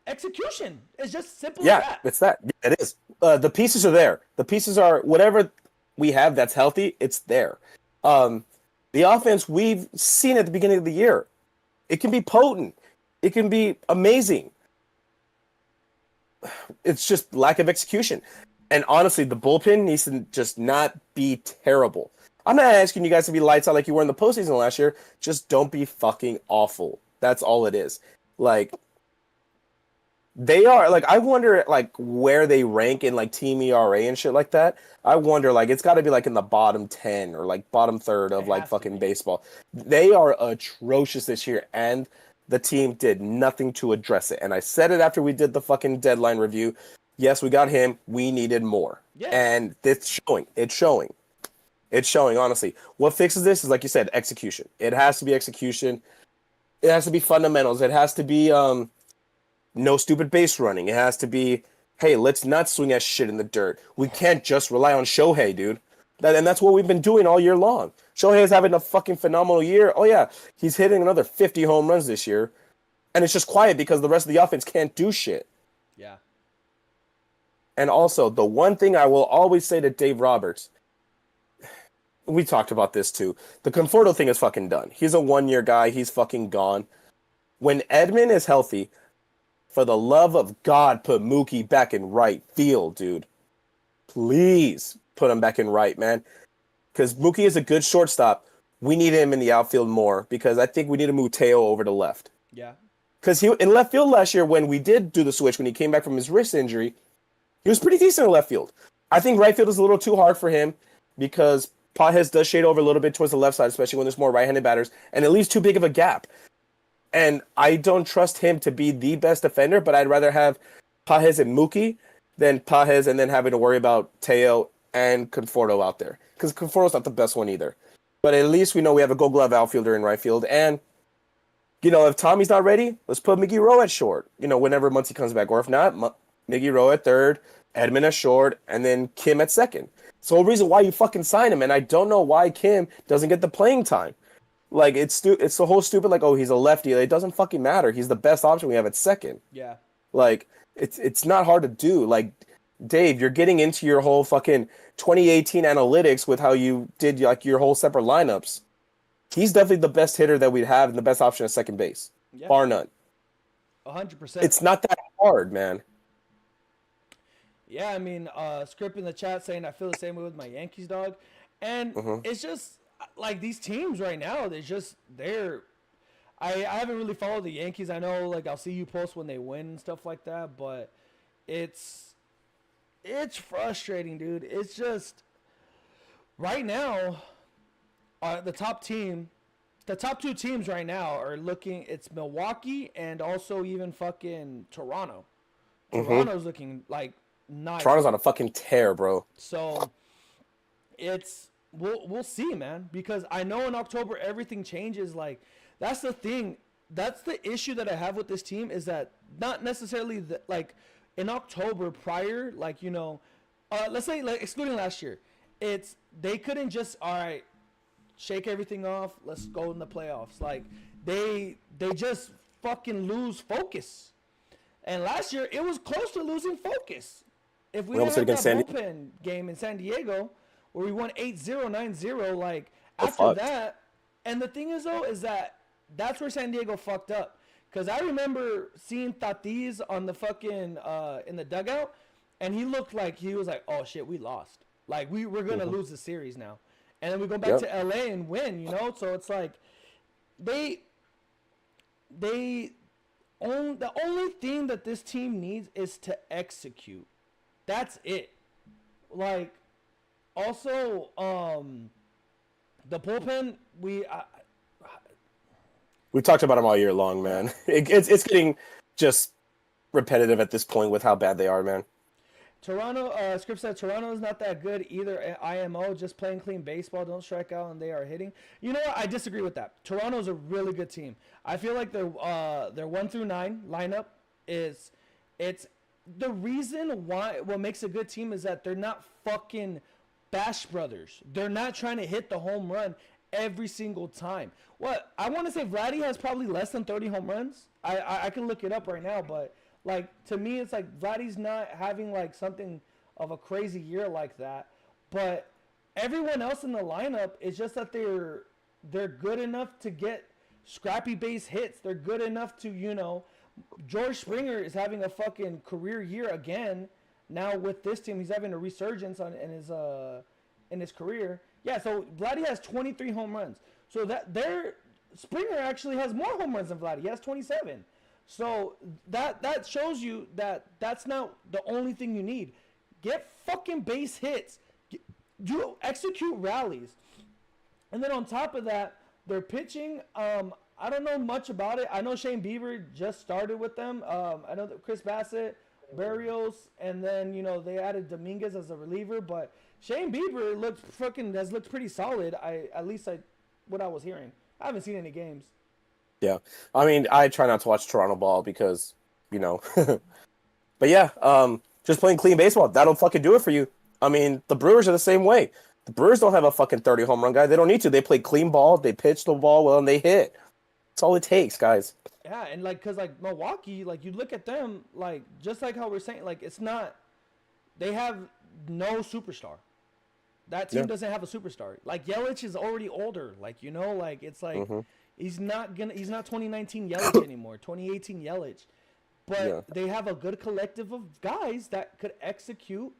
execution. It's just simple as that. Yeah, it's that. It is. The pieces are there. The pieces are whatever we have that's healthy. It's there. The offense we've seen at the beginning of the year. It can be potent. It can be amazing. It's just lack of execution. And honestly, the bullpen needs to just not be terrible. I'm not asking you guys to be lights out like you were in the postseason last year. Just don't be fucking awful. That's all it is. Like, they are, like, I wonder, like, where they rank in, like, team ERA and shit like that. I wonder, like, it's got to be, like, in the bottom 10 or, like, bottom third of, like, fucking baseball. They are atrocious this year, and the team did nothing to address it. And I said it after we did the fucking deadline review. Yes, we got him. We needed more. Yeah. And it's showing. It's showing. It's showing, honestly. What fixes this is, like you said, execution. It has to be execution. It has to be fundamentals. It has to be no stupid base running. It has to be, hey, let's not swing at shit in the dirt. We can't just rely on Shohei, dude. And that's what we've been doing all year long. Shohei is having a fucking phenomenal year. Oh, yeah, he's hitting another 50 home runs this year. And it's just quiet because the rest of the offense can't do shit. Yeah. And also, the one thing I will always say to Dave Roberts, we talked about this too. The Conforto thing is fucking done. He's a 1-year guy. He's fucking gone. When Edman is healthy, for the love of God, put Mookie back in right field, dude. Please put him back in right, man. Because Mookie is a good shortstop. We need him in the outfield more because I think we need to move Teo over to left. Yeah. Because he in left field last year when we did do the switch, when he came back from his wrist injury, he was pretty decent in left field. I think right field is a little too hard for him because Pages does shade over a little bit towards the left side, especially when there's more right-handed batters, and it leaves too big of a gap. And I don't trust him to be the best defender, but I'd rather have Pages and Mookie than Pages and then having to worry about Teo and Conforto out there. Because Conforto's not the best one either. But at least we know we have a Gold Glove outfielder in right field. And, you know, if Tommy's not ready, let's put Miggy Rowe at short, you know, whenever Muncy comes back. Or if not, Miggy Rowe at third, Edman at short, and then Kim at second. It's the whole reason why you fucking sign him, and I don't know why Kim doesn't get the playing time. Like, it's the whole stupid, like, oh, he's a lefty. It doesn't fucking matter. He's the best option we have at second. Yeah. Like, it's not hard to do. Like, Dave, you're getting into your whole fucking 2018 analytics with how you did, like, your whole separate lineups. He's definitely the best hitter that we'd have and the best option at second base. Yeah. Bar none. 100%. It's not that hard, man. Yeah, I mean, Script in the chat saying I feel the same way with my Yankees, dog. And it's just, like, these teams right now, I haven't really followed the Yankees. I know, like, I'll see you post when they win and stuff like that, but it's frustrating, dude. It's just, right now, the top two teams right now are looking, it's Milwaukee and also even fucking Toronto. Mm-hmm. Toronto's looking like nice. Toronto's on a fucking tear, bro. So we'll see, man, because I know in October everything changes. Like that's the thing. That's the issue that I have with this team is that not necessarily like in October prior, like let's say like excluding last year, it's they couldn't just all right shake everything off. Let's go in the playoffs. Like they just fucking lose focus. And last year it was close to losing focus. If we didn't have that bullpen game in San Diego where we won 8-0, 9-0, like after that, and the thing is though is that that's where San Diego fucked up. Cause I remember seeing Tatis on the fucking in the dugout, and he looked like he was like, "Oh shit, we lost. Like we're gonna lose the series now." And then we go back to LA and win, So it's like they own the only thing that this team needs is to execute. That's it. Like also the bullpen we've talked about them all year long, man. It's getting just repetitive at this point with how bad they are, man. Toronto, Script said Toronto is not that good either. IMO, just playing clean baseball, don't strike out, and they are hitting. You know what? I disagree with that. Toronto's a really good team. I feel like their 1 through 9 lineup it's the reason why what makes a good team is that they're not fucking Bash Brothers. They're not trying to hit the home run every single time. What I want to say, Vladdy has probably less than 30 home runs. I can look it up right now, but. Like, to me, it's like Vladdy's not having, like, something of a crazy year like that. But everyone else in the lineup is just that they're good enough to get scrappy base hits. They're good enough to, George Springer is having a fucking career year again. Now with this team, he's having a resurgence in his career. Yeah, so Vladdy has 23 home runs. So Springer actually has more home runs than Vladdy. He has 27. So that shows you that that's not the only thing you need. Get fucking base hits. You execute rallies. And then on top of that, their pitching, I don't know much about it. I know Shane Bieber just started with them. I know that Chris Bassett, Barrios, and then, they added Dominguez as a reliever. But Shane Bieber has looked pretty solid, what I was hearing. I haven't seen any games. Yeah, I mean, I try not to watch Toronto ball because, but yeah, just playing clean baseball, that'll fucking do it for you. I mean, the Brewers are the same way. The Brewers don't have a fucking 30 home run guy. They don't need to. They play clean ball, they pitch the ball well, and they hit. That's all it takes, guys. Yeah, and because Milwaukee, you look at them, just like how we're saying, it's not, they have no superstar. That team doesn't have a superstar. Yelich is already older. It's like. Mm-hmm. He's not 2019 Yelich anymore, 2018 Yelich. But they have a good collective of guys that could execute,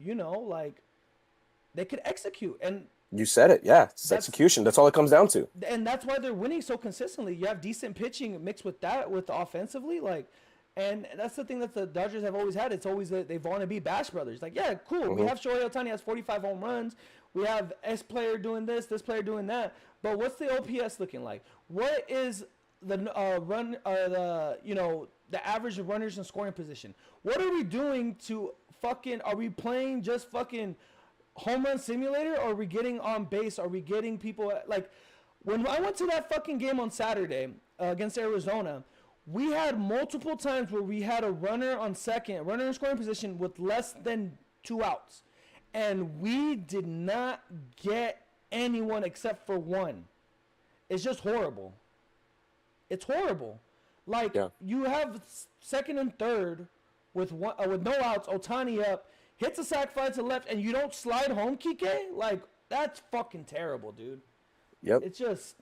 they could execute. And you said it, yeah. It's execution. That's all it comes down to. And that's why they're winning so consistently. You have decent pitching mixed with that, with offensively, and that's the thing that the Dodgers have always had. It's always that they want to be Bash Brothers. Yeah, cool. Mm-hmm. We have Shohei Ohtani has 45 home runs. We have S player doing this player doing that. But what's the OPS looking like? What is the the average of runners in scoring position? What are we doing to are we playing just fucking home run simulator, or are we getting on base? Are we getting people when I went to that fucking game on Saturday against Arizona, we had multiple times where we had a runner on second, runner in scoring position with less than 2 outs. And we did not get anyone except for one. It's just horrible. It's horrible. You have second and third with no outs, Ohtani up, hits a sac fly to left, and you don't slide home, Kike? That's fucking terrible, dude. Yep. It's just...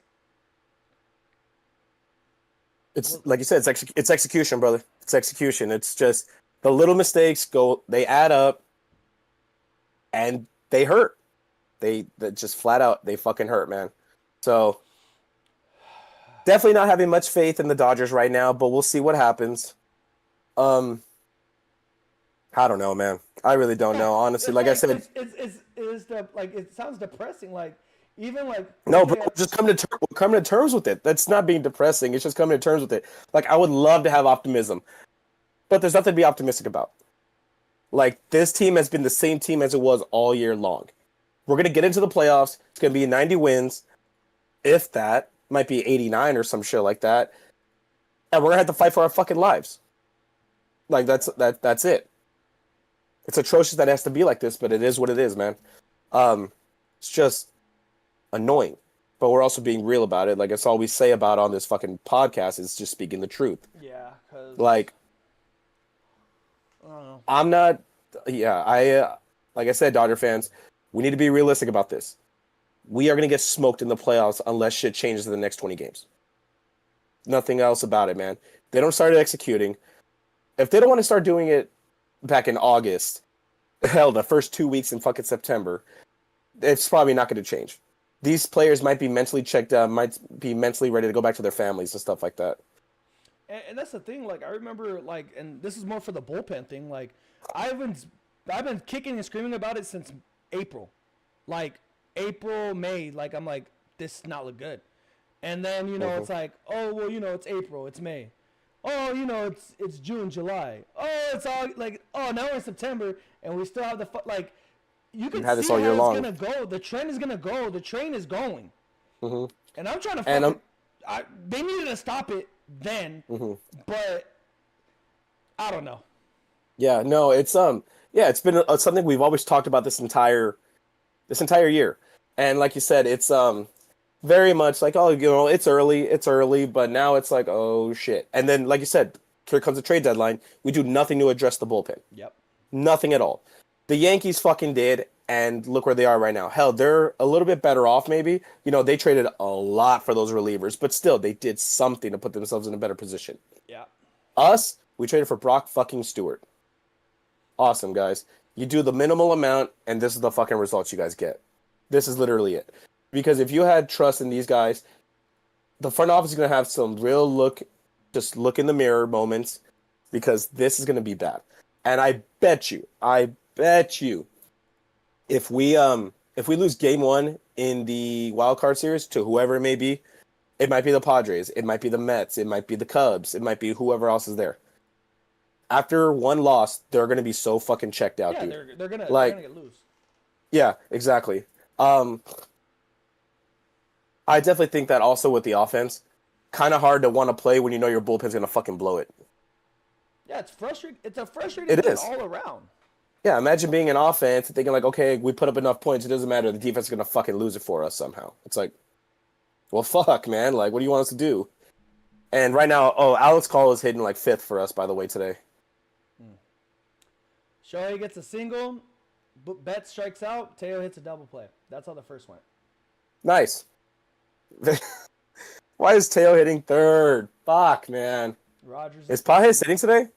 It's like you said, it's execution, brother. It's execution. It's just the little mistakes they add up, and they hurt. They just flat out, they fucking hurt, man. So definitely not having much faith in the Dodgers right now, but we'll see what happens. I don't know, man. I really don't know, honestly. Like I said, it sounds depressing. No, bro, just coming to terms with it. That's not being depressing. It's just coming to terms with it. I would love to have optimism. but there's nothing to be optimistic about. Like, this team has been the same team as it was all year long. We're going to get into the playoffs. It's going to be 90 wins. If that, might be 89 or some shit like that. And we're going to have to fight for our fucking lives. Like, that's it. It's atrocious that it has to be like this, but it is what it is, man. It's just annoying. But we're also being real about it. Like, that's all we say about on this fucking podcast is just speaking the truth. Yeah, because... Like, I'm not... Yeah, like I said, Dodger fans, we need to be realistic about this. We are going to get smoked in the playoffs unless shit changes in the next 20 games. Nothing else about it, man. They don't start executing. If they don't want to start doing it back in August, hell, the first 2 weeks in fucking September, it's probably not going to change. These players might be mentally checked out, might be mentally ready to go back to their families and stuff like that. And that's the thing. Like, I remember, like, and this is more for the bullpen thing. Like, I've been kicking and screaming about it since April. Like, April, May. Like, I'm like, this does not look good. And then, it's like, oh, well, it's April, it's May. Oh, it's June, July. Oh, it's all, like, oh, now we're in September, and we still have the, like, you can see how it's going to go. The trend is going to go. The train is going. Mm-hmm. And I'm trying to they needed to stop it then, but I don't know. Yeah, no, it's it's been something we've always talked about this entire year. And like you said, it's very much like, oh, it's early, but now it's like, oh shit. And then like you said, here comes the trade deadline. We do nothing to address the bullpen. Yep. Nothing at all. The Yankees fucking did, and look where they are right now. Hell, they're a little bit better off maybe. They traded a lot for those relievers, but still they did something to put themselves in a better position. Yeah. Us, we traded for Brock fucking Stewart. Awesome, guys. You do the minimal amount, and this is the fucking results you guys get. This is literally it. Because if you had trust in these guys, the front office is going to have some real look in the mirror moments, because this is going to be bad. And I bet you, if we lose game 1 in the wild card series to whoever it may be, it might be the Padres, it might be the Mets, it might be the Cubs, it might be whoever else is there. After one loss, they're going to be so fucking checked out, dude. They're gonna get loose. Yeah, exactly. I definitely think that also with the offense, kind of hard to want to play when you know your bullpen's going to fucking blow it. Yeah, it's frustrating. It's a frustrating thing all around. Yeah, imagine being an offense and thinking like, okay, we put up enough points, it doesn't matter, the defense is going to fucking lose it for us somehow. It's like, well, fuck, man. Like, what do you want us to do? And right now, Alex Call is hitting like 5th for us, by the way, today. Shohei gets a single, Betts strikes out, Teo hits a double play. That's how the first went. Nice. Why is Teo hitting 3rd? Fuck, man. Rogers. Is Pajes sitting today?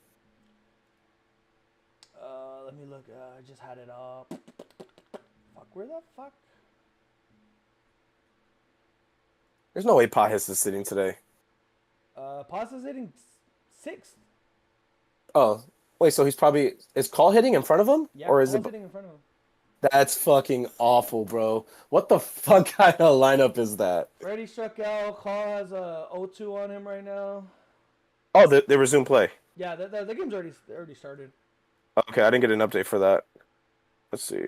Let me look. I just had it up. Fuck, where the fuck? There's no way Pajes is sitting today. Pajes is hitting 6th. Oh, wait, so is Call hitting in front of him? Yeah, or is Call's hitting in front of him. That's fucking awful, bro. What the fuck kind of lineup is that? Freddie struck out. Call has a 0-2 on him right now. Oh, they resumed play. Yeah, the game's already started. Okay, I didn't get an update for that. Let's see.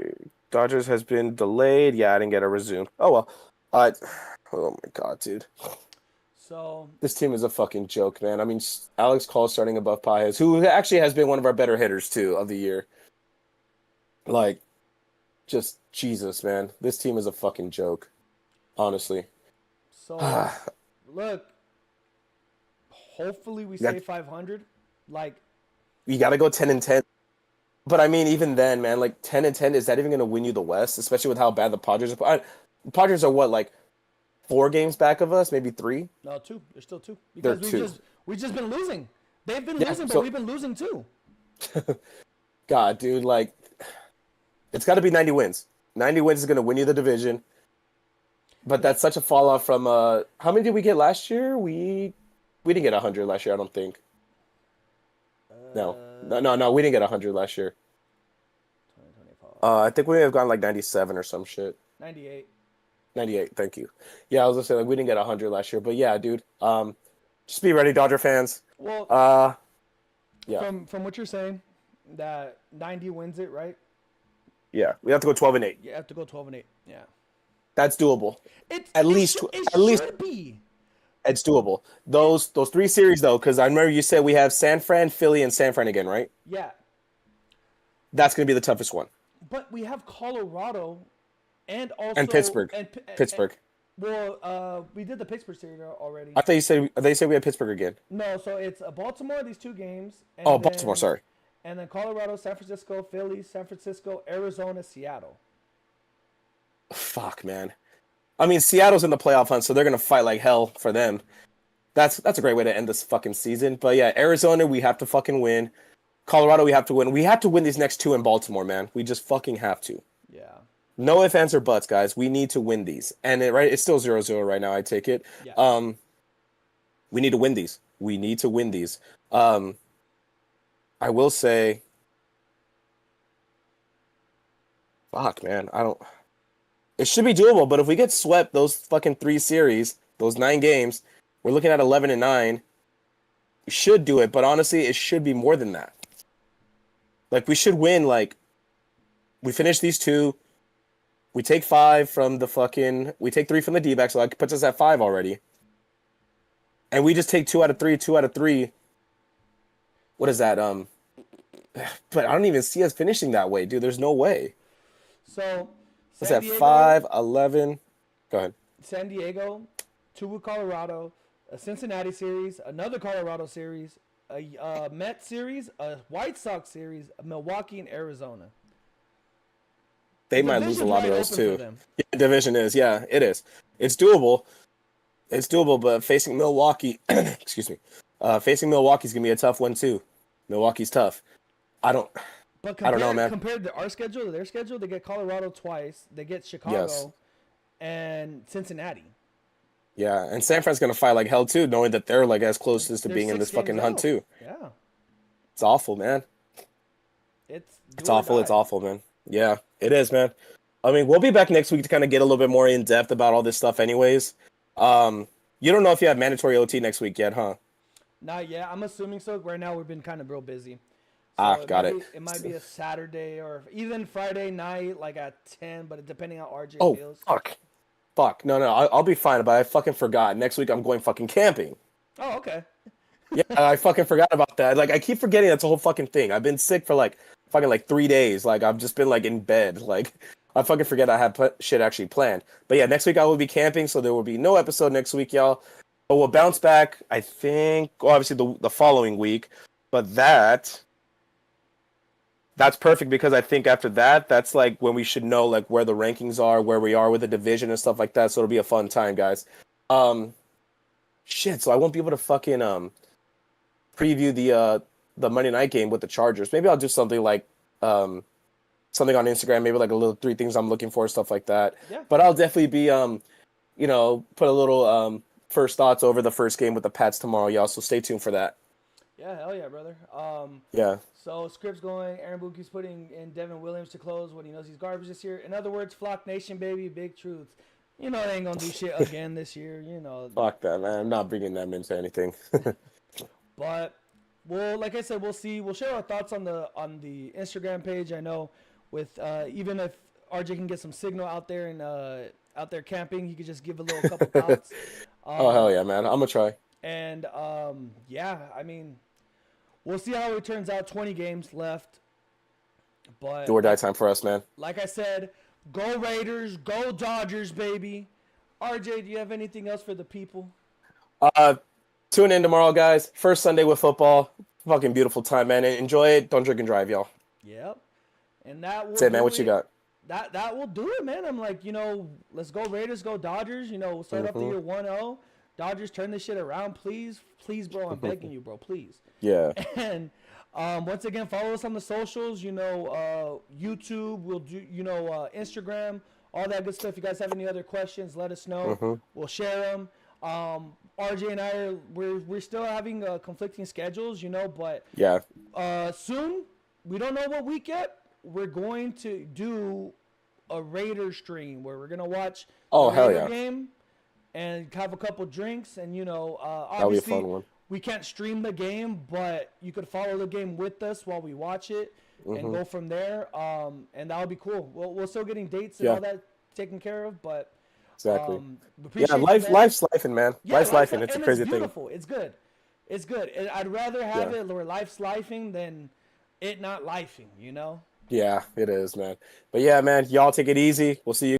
Dodgers has been delayed. Yeah, I didn't get a resume. Oh, well. Oh, my God, dude. So this team is a fucking joke, man. I mean, Alex Call starting above Pajes, who actually has been one of our better hitters, too, of the year. Like, just Jesus, man. This team is a fucking joke. Honestly. So, look. Hopefully we stay 500. Like, you got to go 10-10. But I mean, even then, man, like 10-10, is that even going to win you the West? Especially with how bad the Padres are. Padres are what, like 4 games back of us? Maybe 3? No, 2. There's still 2. Because we've just been losing. They've been losing, but we've been losing too. God, dude, like, it's got to be 90 wins. 90 wins is going to win you the division. But that's such a fall off from how many did we get last year? We didn't get 100 last year, I don't think. No, we didn't get 100 last year. 2025. I think we may have gone like 97 or some shit. 98. 98, thank you. Yeah, I was gonna say like we didn't get 100 last year, but yeah, dude. Just be ready, Dodger fans. Well, Yeah. From what you're saying, that 90 wins it, right? Yeah. We have to go 12-8. You have to go 12-8. Yeah. That's doable. It's At it, least sh- it at least should be. it's doable. Those three series though, because I remember you said we have San Fran, Philly, and San Fran again, right? Yeah. That's gonna be the toughest one. But we have Colorado and And also Pittsburgh. Pittsburgh. we did the Pittsburgh series already. I thought you said they said we had Pittsburgh again. No, so it's Baltimore these 2 games. And Oh, Baltimore, sorry. And then Colorado, San Francisco, Philly, San Francisco, Arizona, Seattle. Fuck, man. I mean, Seattle's in the playoff hunt, so they're gonna fight like hell for them. That's a great way to end this fucking season. But yeah, Arizona, we have to fucking win. Colorado, we have to win. We have to win these next 2 in Baltimore, man. We just fucking have to. Yeah. No ifs, ands, or buts, guys. We need to win these. And it's still 0-0 right now, I take it. Yeah. We need to win these. We need to win these. I will say, fuck, man. It should be doable, but if we get swept those fucking 3 series, those 9 games, we're looking at 11-9. We should do it, but honestly, it should be more than that. Like, we should win, like, we finish these 2, we take 5 from we take 3 from the D-back, so that puts us at 5 already. And we just take 2 out of 3. What is that? But I don't even see us finishing that way, dude. There's no way. So, What's that? 5, 11. Go ahead. San Diego, 2 with Colorado, a Cincinnati series, another Colorado series, a Met series, a White Sox series, a Milwaukee, and Arizona. They might lose a lot of those too. Yeah, division is, yeah, it is. It's doable. But facing Milwaukee, excuse me, facing Milwaukee's gonna be a tough one too. Milwaukee's tough. I don't know, man. Compared to our schedule to their schedule, they get Colorado twice, they get Chicago, and Cincinnati. Yeah, and San Fran's gonna fight like hell too, knowing that they're like as close as to being in this fucking hunt too. Yeah, it's awful, man. It's awful. It's awful, man. Yeah, it is, man. I mean, we'll be back next week to kind of get a little bit more in depth about all this stuff, anyways. You don't know if you have mandatory OT next week yet, huh? Not yet. I'm assuming so. Right now, we've been kind of real busy. So got it. It might be a Saturday or even Friday night, like at 10, but depending on how RJ feels. Oh, fuck. No, I'll be fine, but I fucking forgot. Next week, I'm going fucking camping. Oh, okay. Yeah, I fucking forgot about that. Like, I keep forgetting that's a whole fucking thing. I've been sick for fucking 3 days. Like, I've just been in bed. Like, I fucking forget I had shit actually planned. But yeah, next week I will be camping, so there will be no episode next week, y'all. But we'll bounce back, I think, obviously the following week. But that's perfect because I think after that, that's when we should know where the rankings are, where we are with the division and stuff like that. So it'll be a fun time, guys. Shit, so I won't be able to fucking preview the Monday night game with the Chargers. Maybe I'll do something something on Instagram, maybe a little 3 things I'm looking for, stuff like that. Yeah. But I'll definitely be put a little first thoughts over the first game with the Pats tomorrow, y'all. So stay tuned for that. Yeah, hell yeah, brother. Yeah. So script's going. Aaron Bookie's putting in Devin Williams to close when he knows he's garbage this year. In other words, Flock Nation, baby, big truths. They ain't gonna do shit again this year. Fuck that, man. I'm not bringing them into anything. But well, like I said, we'll see. We'll share our thoughts on the Instagram page. I know with even if RJ can get some signal out there and out there camping, he could just give a little couple thoughts. Oh hell yeah, man! I'm gonna try. And yeah, I mean, we'll see how it turns out. 20 games left, but do or die time for us, man. Like I said, go Raiders, go Dodgers, baby. RJ, do you have anything else for the people? Tune in tomorrow, guys. First Sunday with football. Fucking beautiful time, man. Enjoy it. Don't drink and drive, y'all. Yep. And that will say, man, what you got? That will do it, man. I'm like, let's go Raiders, go Dodgers. We'll start off the year 1-0. Dodgers, turn this shit around, please. Please, bro. I'm begging you, bro. Please. Yeah. And once again, follow us on the socials. YouTube. We'll do, Instagram, all that good stuff. If you guys have any other questions, let us know. We'll share them. RJ and I we're still having conflicting schedules, but yeah. Soon, we don't know what week yet. We're going to do a Raider stream where we're gonna watch Raider game and have a couple drinks, and obviously that'll be a fun one. we can't stream the game, but you could follow the game with us while we watch it and go from there. And that would be cool. We're still getting dates and all that taken care of, but exactly. Appreciate Life's lifing, man. Yeah, life's lifing. It's a crazy it's thing. beautiful. It's good. It's good. And I'd rather have it where life's lifing than it not lifing, you know? Yeah, it is, man. But yeah, man, y'all take it easy. We'll see you.